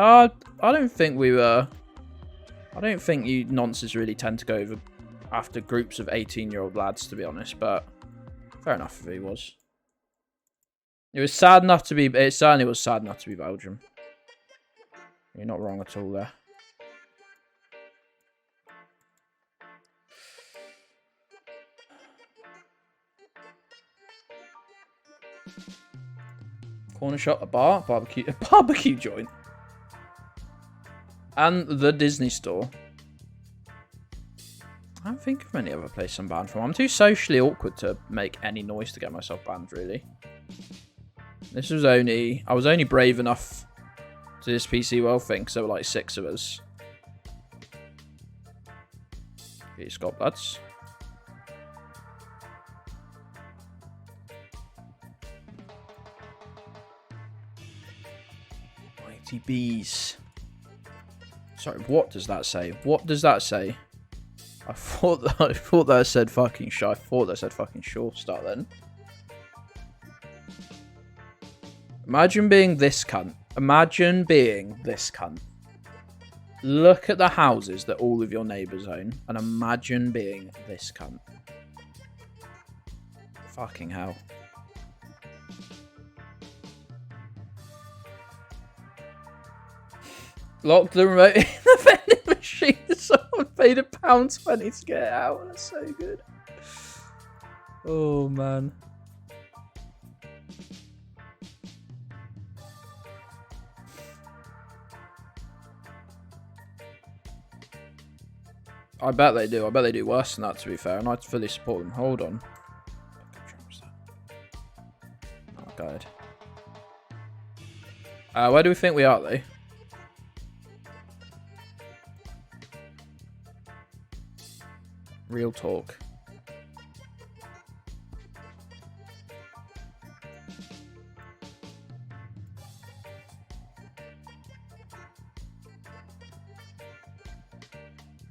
I don't think we were... I don't think you nonces really tend to go over after groups of 18-year-old lads, to be honest, but fair enough if he was. It was sad enough to be... It certainly was sad enough to be Belgium. You're not wrong at all there. Corner shop, a bar, barbecue joint. And the Disney store. I don't think of any other place I'm banned from. I'm too socially awkward to make any noise to get myself banned, really. This was only... I was only brave enough to this PC World thing, because there were like 6 of us. Okay, Scott lads. Mighty bees. Sorry, what does that say? What does that say? I thought that said fucking shy. I thought that said fucking sure. Start then. Imagine being this cunt. Imagine being this cunt. Look at the houses that all of your neighbours own, and imagine being this cunt. Fucking hell. Lock the remote in the vending machine. Someone paid £1.20 to get it out. That's so good. Oh, man. I bet they do. I bet they do worse than that, to be fair. And I'd fully support them. Hold on. Oh, God. Where do we think we are, though? Real talk.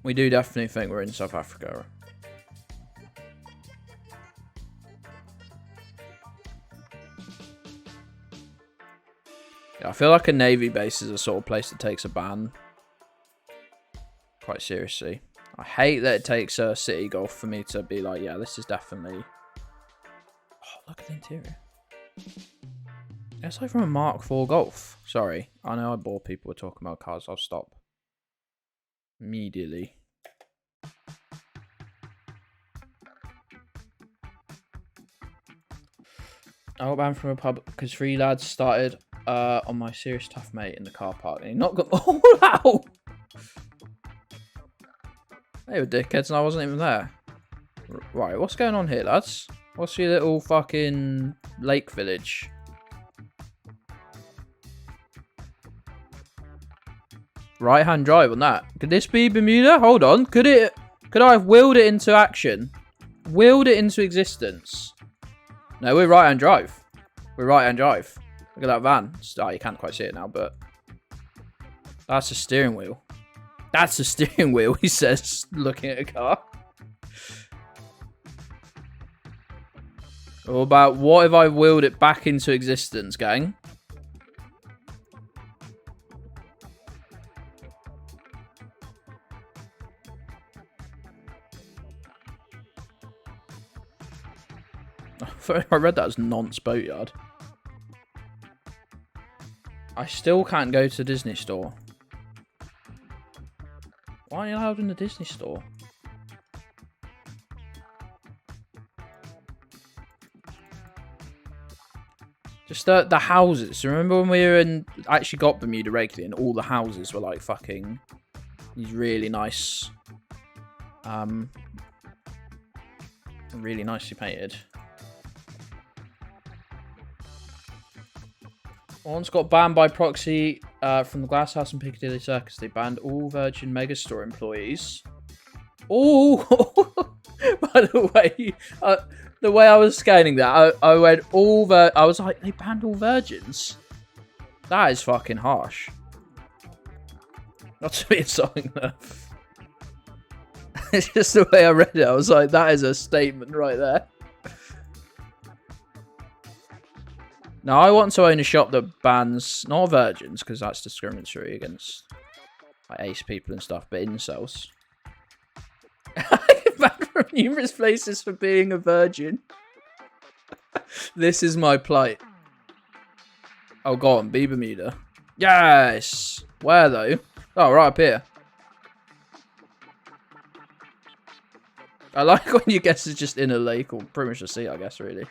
We do definitely think we're in South Africa. Yeah, I feel like a Navy base is a sort of place that takes a ban quite seriously. I hate that it takes a City Golf for me to be like, yeah, this is definitely... Oh, look at the interior. It's like from a Mark IV Golf. Sorry, I know I bore people with talking about cars. I'll stop immediately. I got banned from a pub because 3 lads started on my serious tough mate in the car park and he knocked them all out. They were dickheads and I wasn't even there. Right, what's going on here, lads? What's your little fucking lake village? Right-hand drive on that. Could this be Bermuda? Hold on. Could I have willed it into action? Willed it into existence? No, we're right-hand drive. We're right-hand drive. Look at that van. Oh, you can't quite see it now, but that's a steering wheel. That's a steering wheel, he says, looking at a car. What about what if I willed it back into existence, gang? I read that as Nonce Boatyard. I still can't go to the Disney store. Why are you allowed in the Disney store? Just the houses. Remember when we were actually got Bermuda regularly and all the houses were like fucking these really nice, really nicely painted. Once got banned by proxy from the Glass House and Piccadilly Circus. They banned all Virgin Megastore employees. Oh, by the way I was scanning that, I went I was like, they banned all virgins. That is fucking harsh. Not to be insulting enough. It's just the way I read it. I was like, that is a statement right there. Now, I want to own a shop that bans, not virgins, because that's discriminatory against like, ace people and stuff, but incels. Banned from numerous places for being a virgin. This is my plight. Oh, go on, be Bermuda. Yes! Where, though? Oh, right up here. I like when you guess it's just in a lake, or pretty much a sea, I guess, really.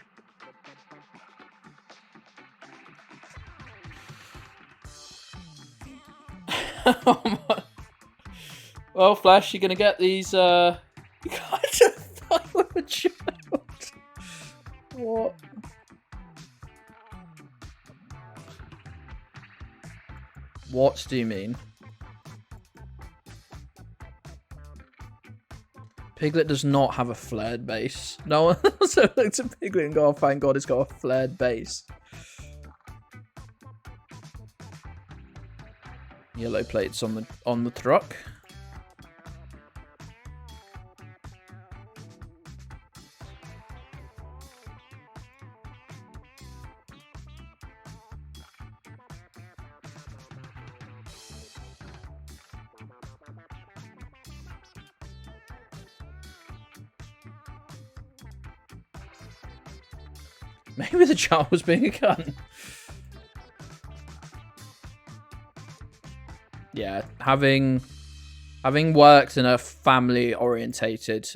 Well, Flash, you're gonna get these. You can't fight with a child. What? What do you mean? Piglet does not have a flared base. No one also looks at Piglet and go, "Oh, thank God, it's got a flared base." Yellow plates on the truck. Maybe the child was being a cunt. Yeah, having worked in a family-orientated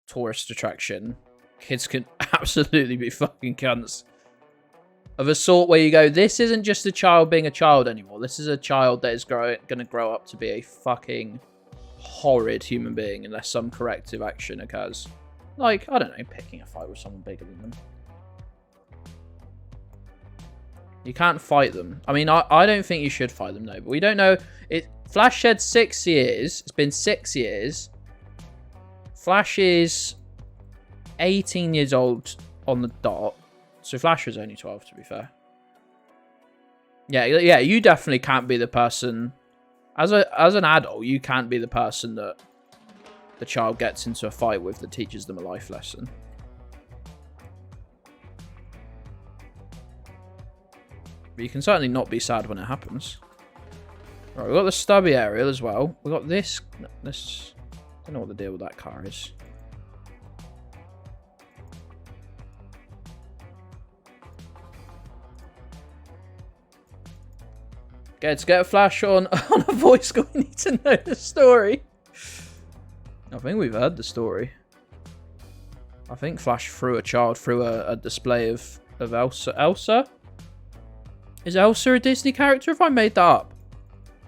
tourist attraction, kids can absolutely be fucking cunts. Of a sort where you go, this isn't just a child being a child anymore. This is a child that is going to grow up to be a fucking horrid human being unless some corrective action occurs. Like, I don't know, picking a fight with someone bigger than them. You can't fight them. I mean, I don't think you should fight them, though. But we don't know. Flash said 6 years. It's been 6 years. Flash is 18 years old on the dot. So Flash was only 12, to be fair. Yeah, you definitely can't be the person... As an adult, you can't be the person that the child gets into a fight with that teaches them a life lesson. But you can certainly not be sad when it happens. Right, we've got the stubby area as well. We've got this... I don't know what the deal with that car is. Gedds, get a flash on a voice call. We need to know the story. I think we've heard the story. I think Flash threw a child through a display of Elsa. Elsa? Is Elsa a Disney character? If I made that up?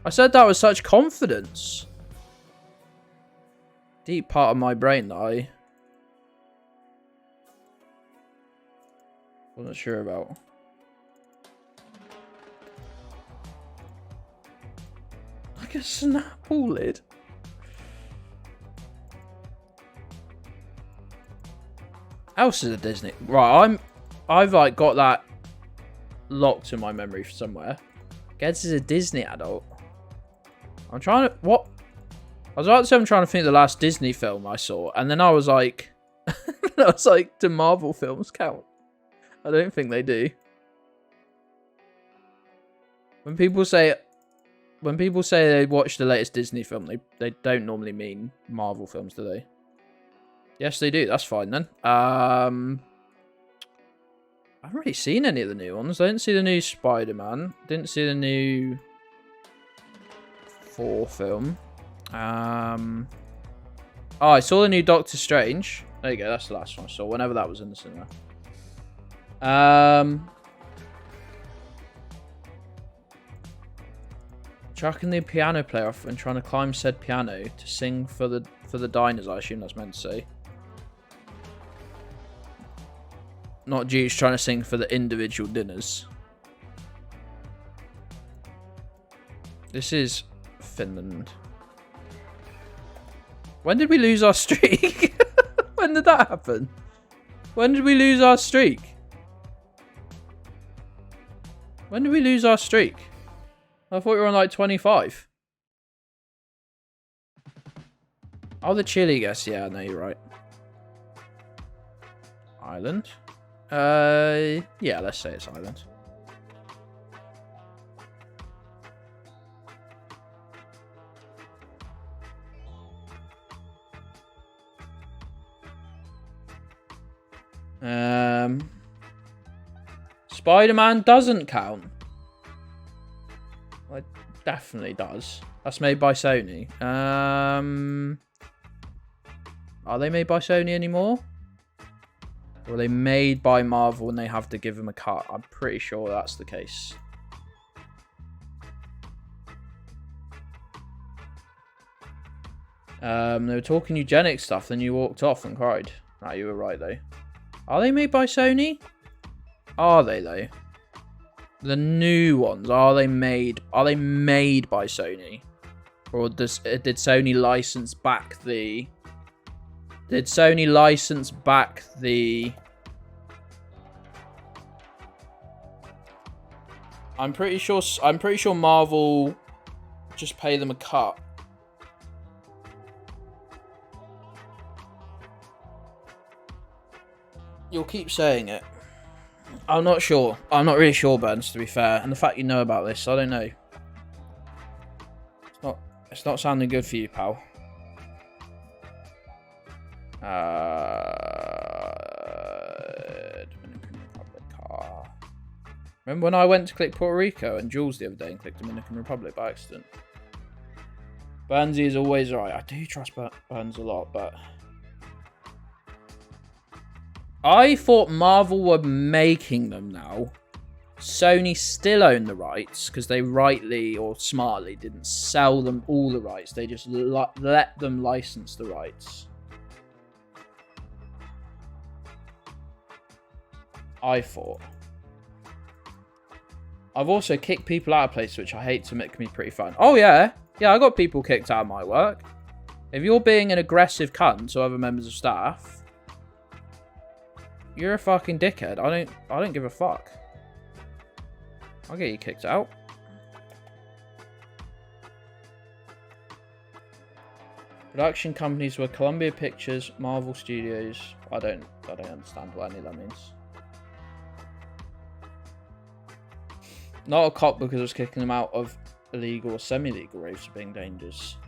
I said that with such confidence. Deep part of my brain that I wasn't sure about. Like a Snapple lid. Elsa's a Disney. Right, I've like got that locked in my memory somewhere. Gedds is a Disney adult. I'm trying to what? I was about to say I'm trying to think of the last Disney film I saw, and then I was like, do Marvel films count? I don't think they do. When people say they watch the latest Disney film, they don't normally mean Marvel films, do they? Yes, they do. That's fine then. I haven't really seen any of the new ones. I didn't see the new Spider-Man. Didn't see the new Thor film. Oh, I saw the new Doctor Strange. There you go. That's the last one I saw. Whenever that was in the cinema. Chucking the piano player off and trying to climb said piano to sing for the diners. I assume that's meant to say. Not Jews trying to sing for the individual dinners. This is Finland. When did we lose our streak? When did that happen? When did we lose our streak? When did we lose our streak? I thought we were on like 25. Oh, the Chile guess. Yeah, no, you're right. Ireland. Yeah, let's say it's Ireland. Spider-Man doesn't count. Well, it definitely does. That's made by Sony. Are they made by Sony anymore? Or are they made by Marvel and they have to give them a cut? I'm pretty sure that's the case. They were talking eugenics stuff, then you walked off and cried. No, you were right though. Are they made by Sony? Are they though? The new ones, are they made by Sony? Or did Sony license back the... Did Sony license back the... I'm pretty sure Marvel just pay them a cut. You'll keep saying it. I'm not sure. I'm not really sure, Burns, to be fair. And the fact you know about this, I don't know. It's not sounding good for you, pal. Dominican Republic. Remember when I went to click Puerto Rico and Jules the other day and clicked Dominican Republic by accident? Burnsy is always right. I do trust Burns a lot, but... I thought Marvel were making them now. Sony still own the rights because they rightly or smartly didn't sell them all the rights. They just let them license the rights. I thought. I've also kicked people out of places, which I hate to make me pretty fun. Oh yeah. Yeah, I got people kicked out of my work. If you're being an aggressive cunt to other members of staff, you're a fucking dickhead. I don't give a fuck. I'll get you kicked out. Production companies were Columbia Pictures, Marvel Studios. I don't understand what any of that means. Not a cop because I was kicking them out of illegal or semi-legal raves for being dangerous.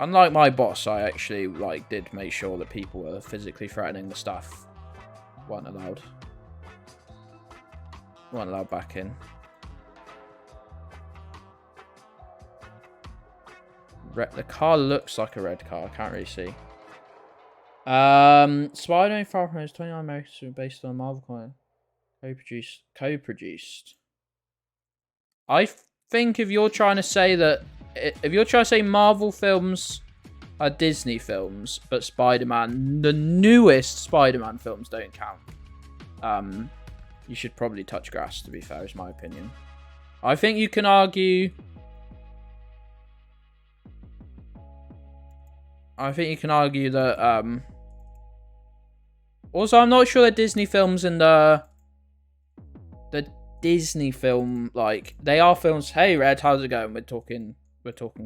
Unlike my boss, I actually did make sure that people were physically threatening the staff weren't allowed. Won't allow back in. The car looks like a red car. I can't really see. Spider-Man Far From Home is 29 Americans based on a Marvel comic. Co-produced. I think if you're trying to say that, if you're trying to say Marvel films are Disney films, but Spider-Man, the newest Spider-Man films don't count. You should probably touch grass, to be fair, is my opinion. I think you can argue... that, also, I'm not sure that Disney films and the Disney film, like, they are films. Hey, Red, how's it going? We're talking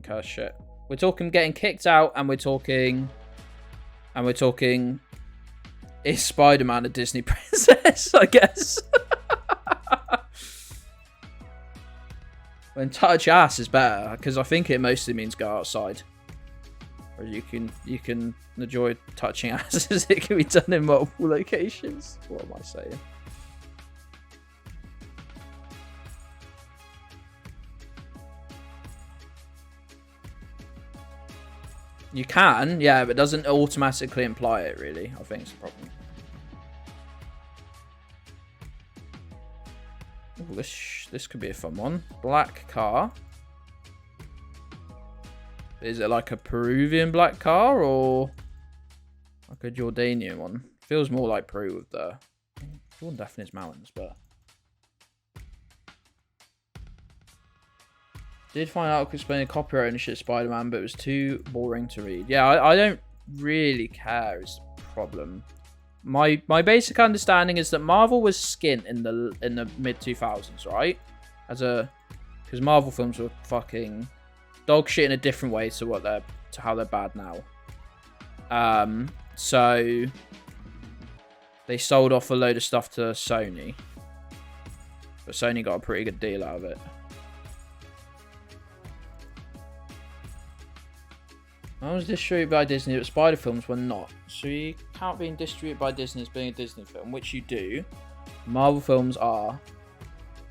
curse shit. We're talking getting kicked out, and we're talking, is Spider-Man a Disney princess? I guess. When touch ass is better, because I think it mostly means go outside. Or you can enjoy touching asses. It can be done in multiple locations. What am I saying? You can, yeah, but it doesn't automatically imply it, really. I think it's a problem. Ooh, this could be a fun one. Black car. Is it like a Peruvian black car or like a Jordanian one? Feels more like Peru with the Jordan definitely is mountains, but did find out explaining copyright ownership of Spider-Man, but it was too boring to read. Yeah, I don't really care is the problem. My basic understanding is that Marvel was skint in the mid 2000s, right? Because Marvel films were fucking dog shit in a different way to how they're bad now. So they sold off a load of stuff to Sony, but Sony got a pretty good deal out of it. I was distributed by Disney, but Spider films were not. So you can't be distributed by Disney as being a Disney film, which you do. Marvel films are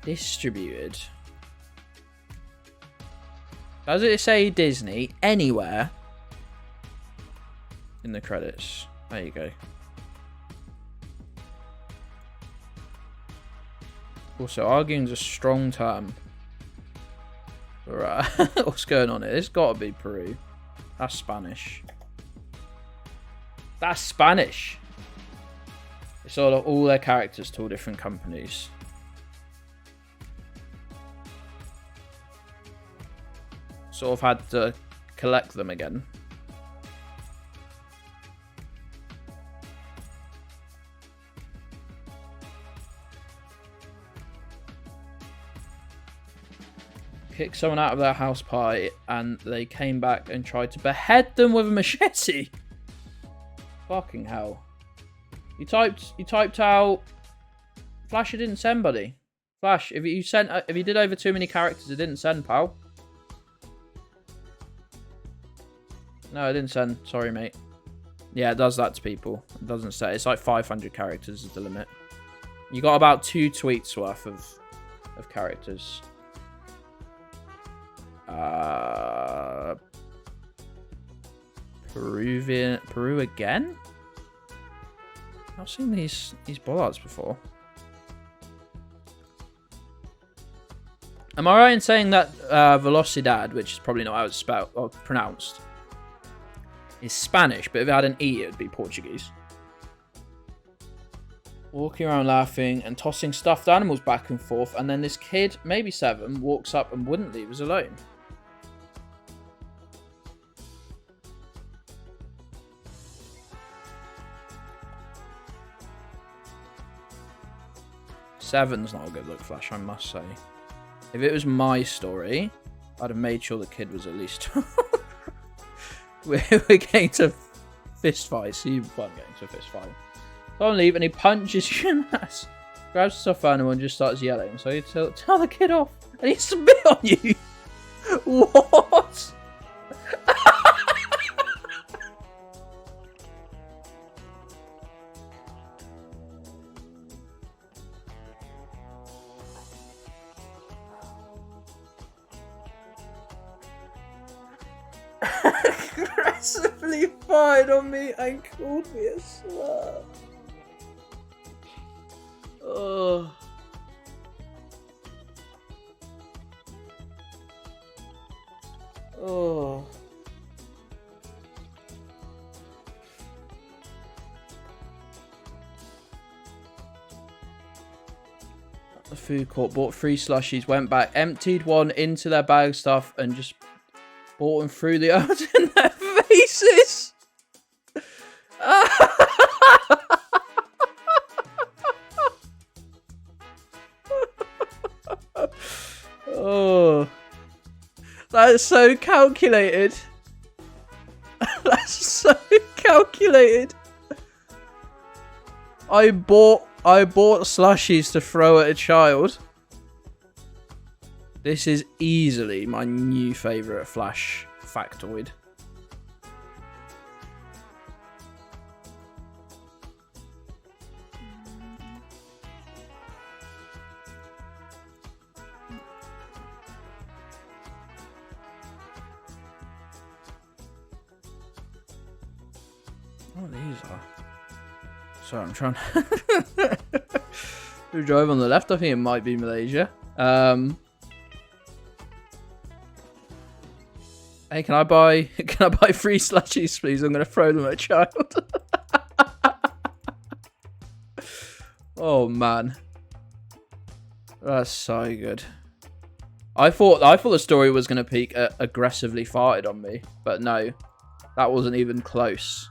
distributed. Does it say Disney anywhere in the credits? There you go. Also, arguing's a strong term. Right. What's going on here? It's got to be Peru. That's Spanish. That's Spanish. It's all their characters to all different companies. Sort of had to collect them again. Kicked someone out of their house party and they came back and tried to behead them with a machete. Fucking hell. You typed out Flash, it didn't send, buddy. Flash, if you did over too many characters, it didn't send, pal. No, it didn't send. Sorry, mate. Yeah, it does that to people. It doesn't say. It's like 500 characters is the limit. You got about 2 tweets worth of characters. Peru again? I've seen these bollards before. Am I right in saying that Velocidad, which is probably not how it's spelled or pronounced, is Spanish, but if it had an E, it would be Portuguese? Walking around laughing and tossing stuffed animals back and forth, and then this kid, maybe 7, walks up and wouldn't leave us alone. Seven's not a good look, Flash, I must say. If it was my story, I'd have made sure the kid was at least... We're getting to fist fight, so you weren't getting to a fist fight. Don't leave, and he punches you in the ass. Grabs the stuffed animal and just starts yelling. So you tell the kid off, and he spit on you. What? aggressively fired on me and called me a slur. Oh. Oh. The food court, bought 3 slushies, went back, emptied one into their bag of stuff, and just bought them through the others in their faces. Oh, that's so calculated. That's so calculated. I bought slushies to throw at a child. This is easily my new favourite Flash factoid. What these are? Sorry, I'm trying. Who drove on the left? I think it might be Malaysia. Hey, can I buy 3 slushies, please? I'm gonna throw them at a child. Oh man, that's so good. I thought the story was gonna peak at aggressively farted on me, but no, that wasn't even close.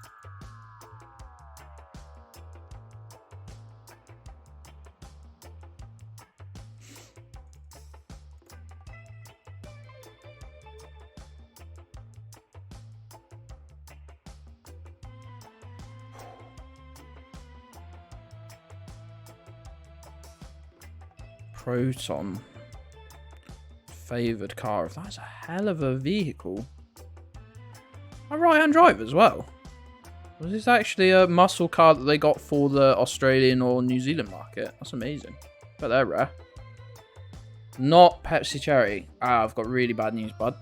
Proton. Favoured car. That's a hell of a vehicle. A right-hand drive as well. Was this actually a muscle car that they got for the Australian or New Zealand market? That's amazing. But they're rare. Not Pepsi Cherry. Ah, I've got really bad news, bud.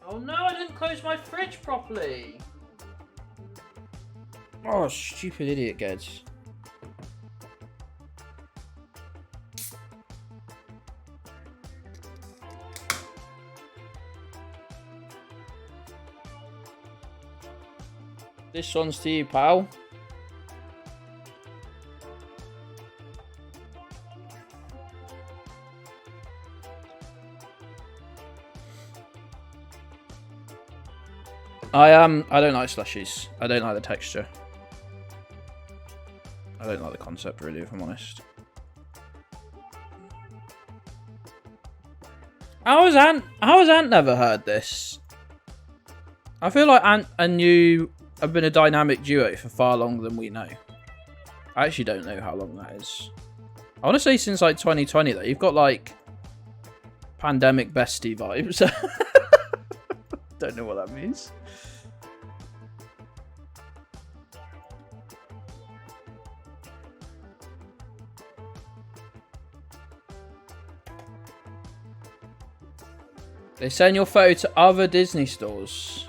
Oh no, I didn't close my fridge properly. Oh, stupid idiot, Gedds. This one's to you, pal. I don't like slushies. I don't like the texture. I don't like the concept, really, if I'm honest. How has Ant never heard this? I feel like Ant and you have been a dynamic duo for far longer than we know. I actually don't know how long that is. I want to say since like 2020 though. You've got like pandemic bestie vibes. Don't know what that means. They send your photo to other Disney stores.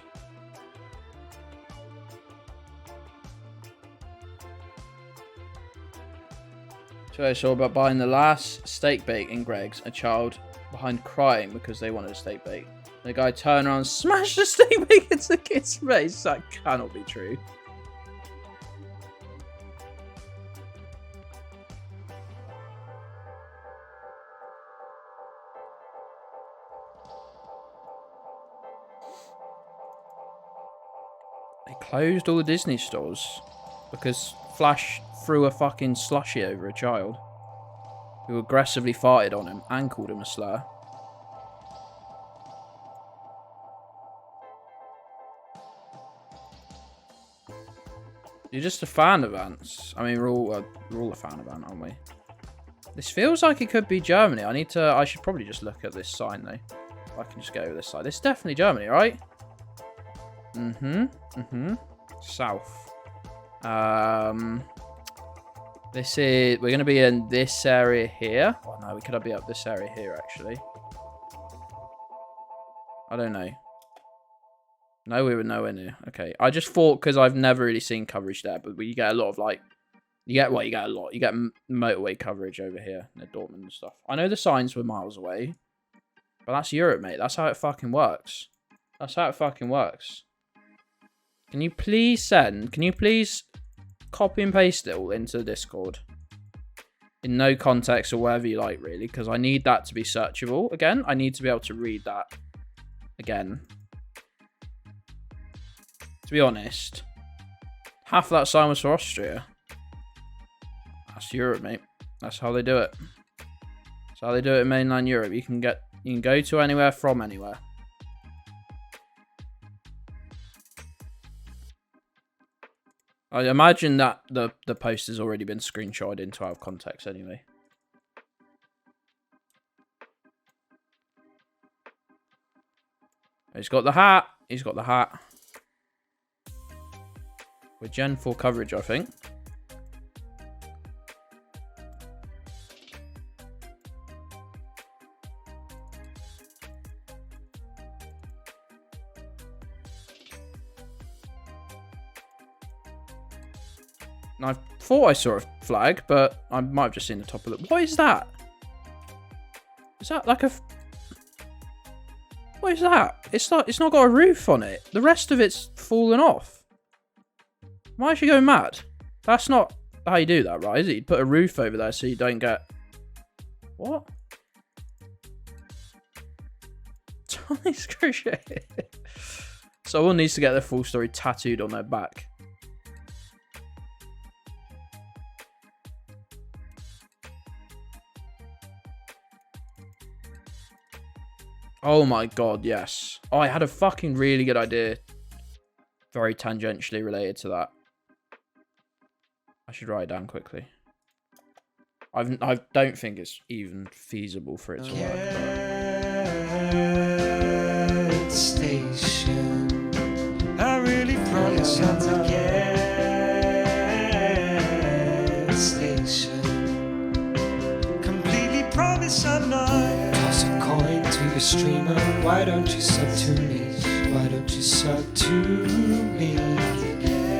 So I saw about buying the last steak bake in Greg's. A child behind crying because they wanted a steak bake. The guy turned around and smashed the steak bake into the kid's face. That cannot be true. They closed all the Disney stores because Flash threw a fucking slushie over a child who aggressively farted on him and called him a slur. You're just a fan of ants. I mean, we're all a fan of ant, aren't we? This feels like it could be Germany. I should probably just look at this sign though. I can just go over this side. This is definitely Germany, right? South. We're going to be in this area here. Oh no, we could be up this area here actually. I don't know. No, we were nowhere near. Okay, I just thought because I've never really seen coverage there, but you get a lot of like, you get a lot. You get motorway coverage over here near Dortmund and stuff. I know the signs were miles away, but that's Europe, mate. That's how it fucking works. That's how it fucking works. Can you please copy and paste it all into Discord? In no context or wherever you like, really, because I need that to be searchable. Again, I need to be able to read that again. To be honest, half of that sign was for Austria. That's Europe, mate. That's how they do it. That's how they do it in mainland Europe. You can go to anywhere from anywhere. I imagine that the post has already been screenshotted into out of context anyway. He's got the hat. He's got the hat. We're Gen 4 coverage, I think. I thought I saw a flag, but I might have just seen the top of it. What is that? Is that like a... What is that? It's not got a roof on it. The rest of it's fallen off. Am I actually going mad? That's not how you do that, right? Is it? You put a roof over there so you don't get... What? Chinese crochet. Someone needs to get their full story tattooed on their back. Oh my god, yes. Oh, I had a fucking really good idea. Very tangentially related to that. I should write it down quickly. I don't think it's even feasible for it to work. Gedds station. I really promise I'm the Gedds station. Completely promise I'm not. Toss a coin to your streamer. Why don't you sub to me? Why don't you sub to me?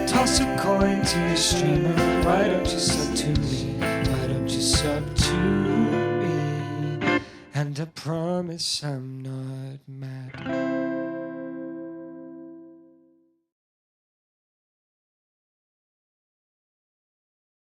Toss a coin to your streamer. Why don't you sub to me? Why don't you sub to me? And I promise I'm not mad.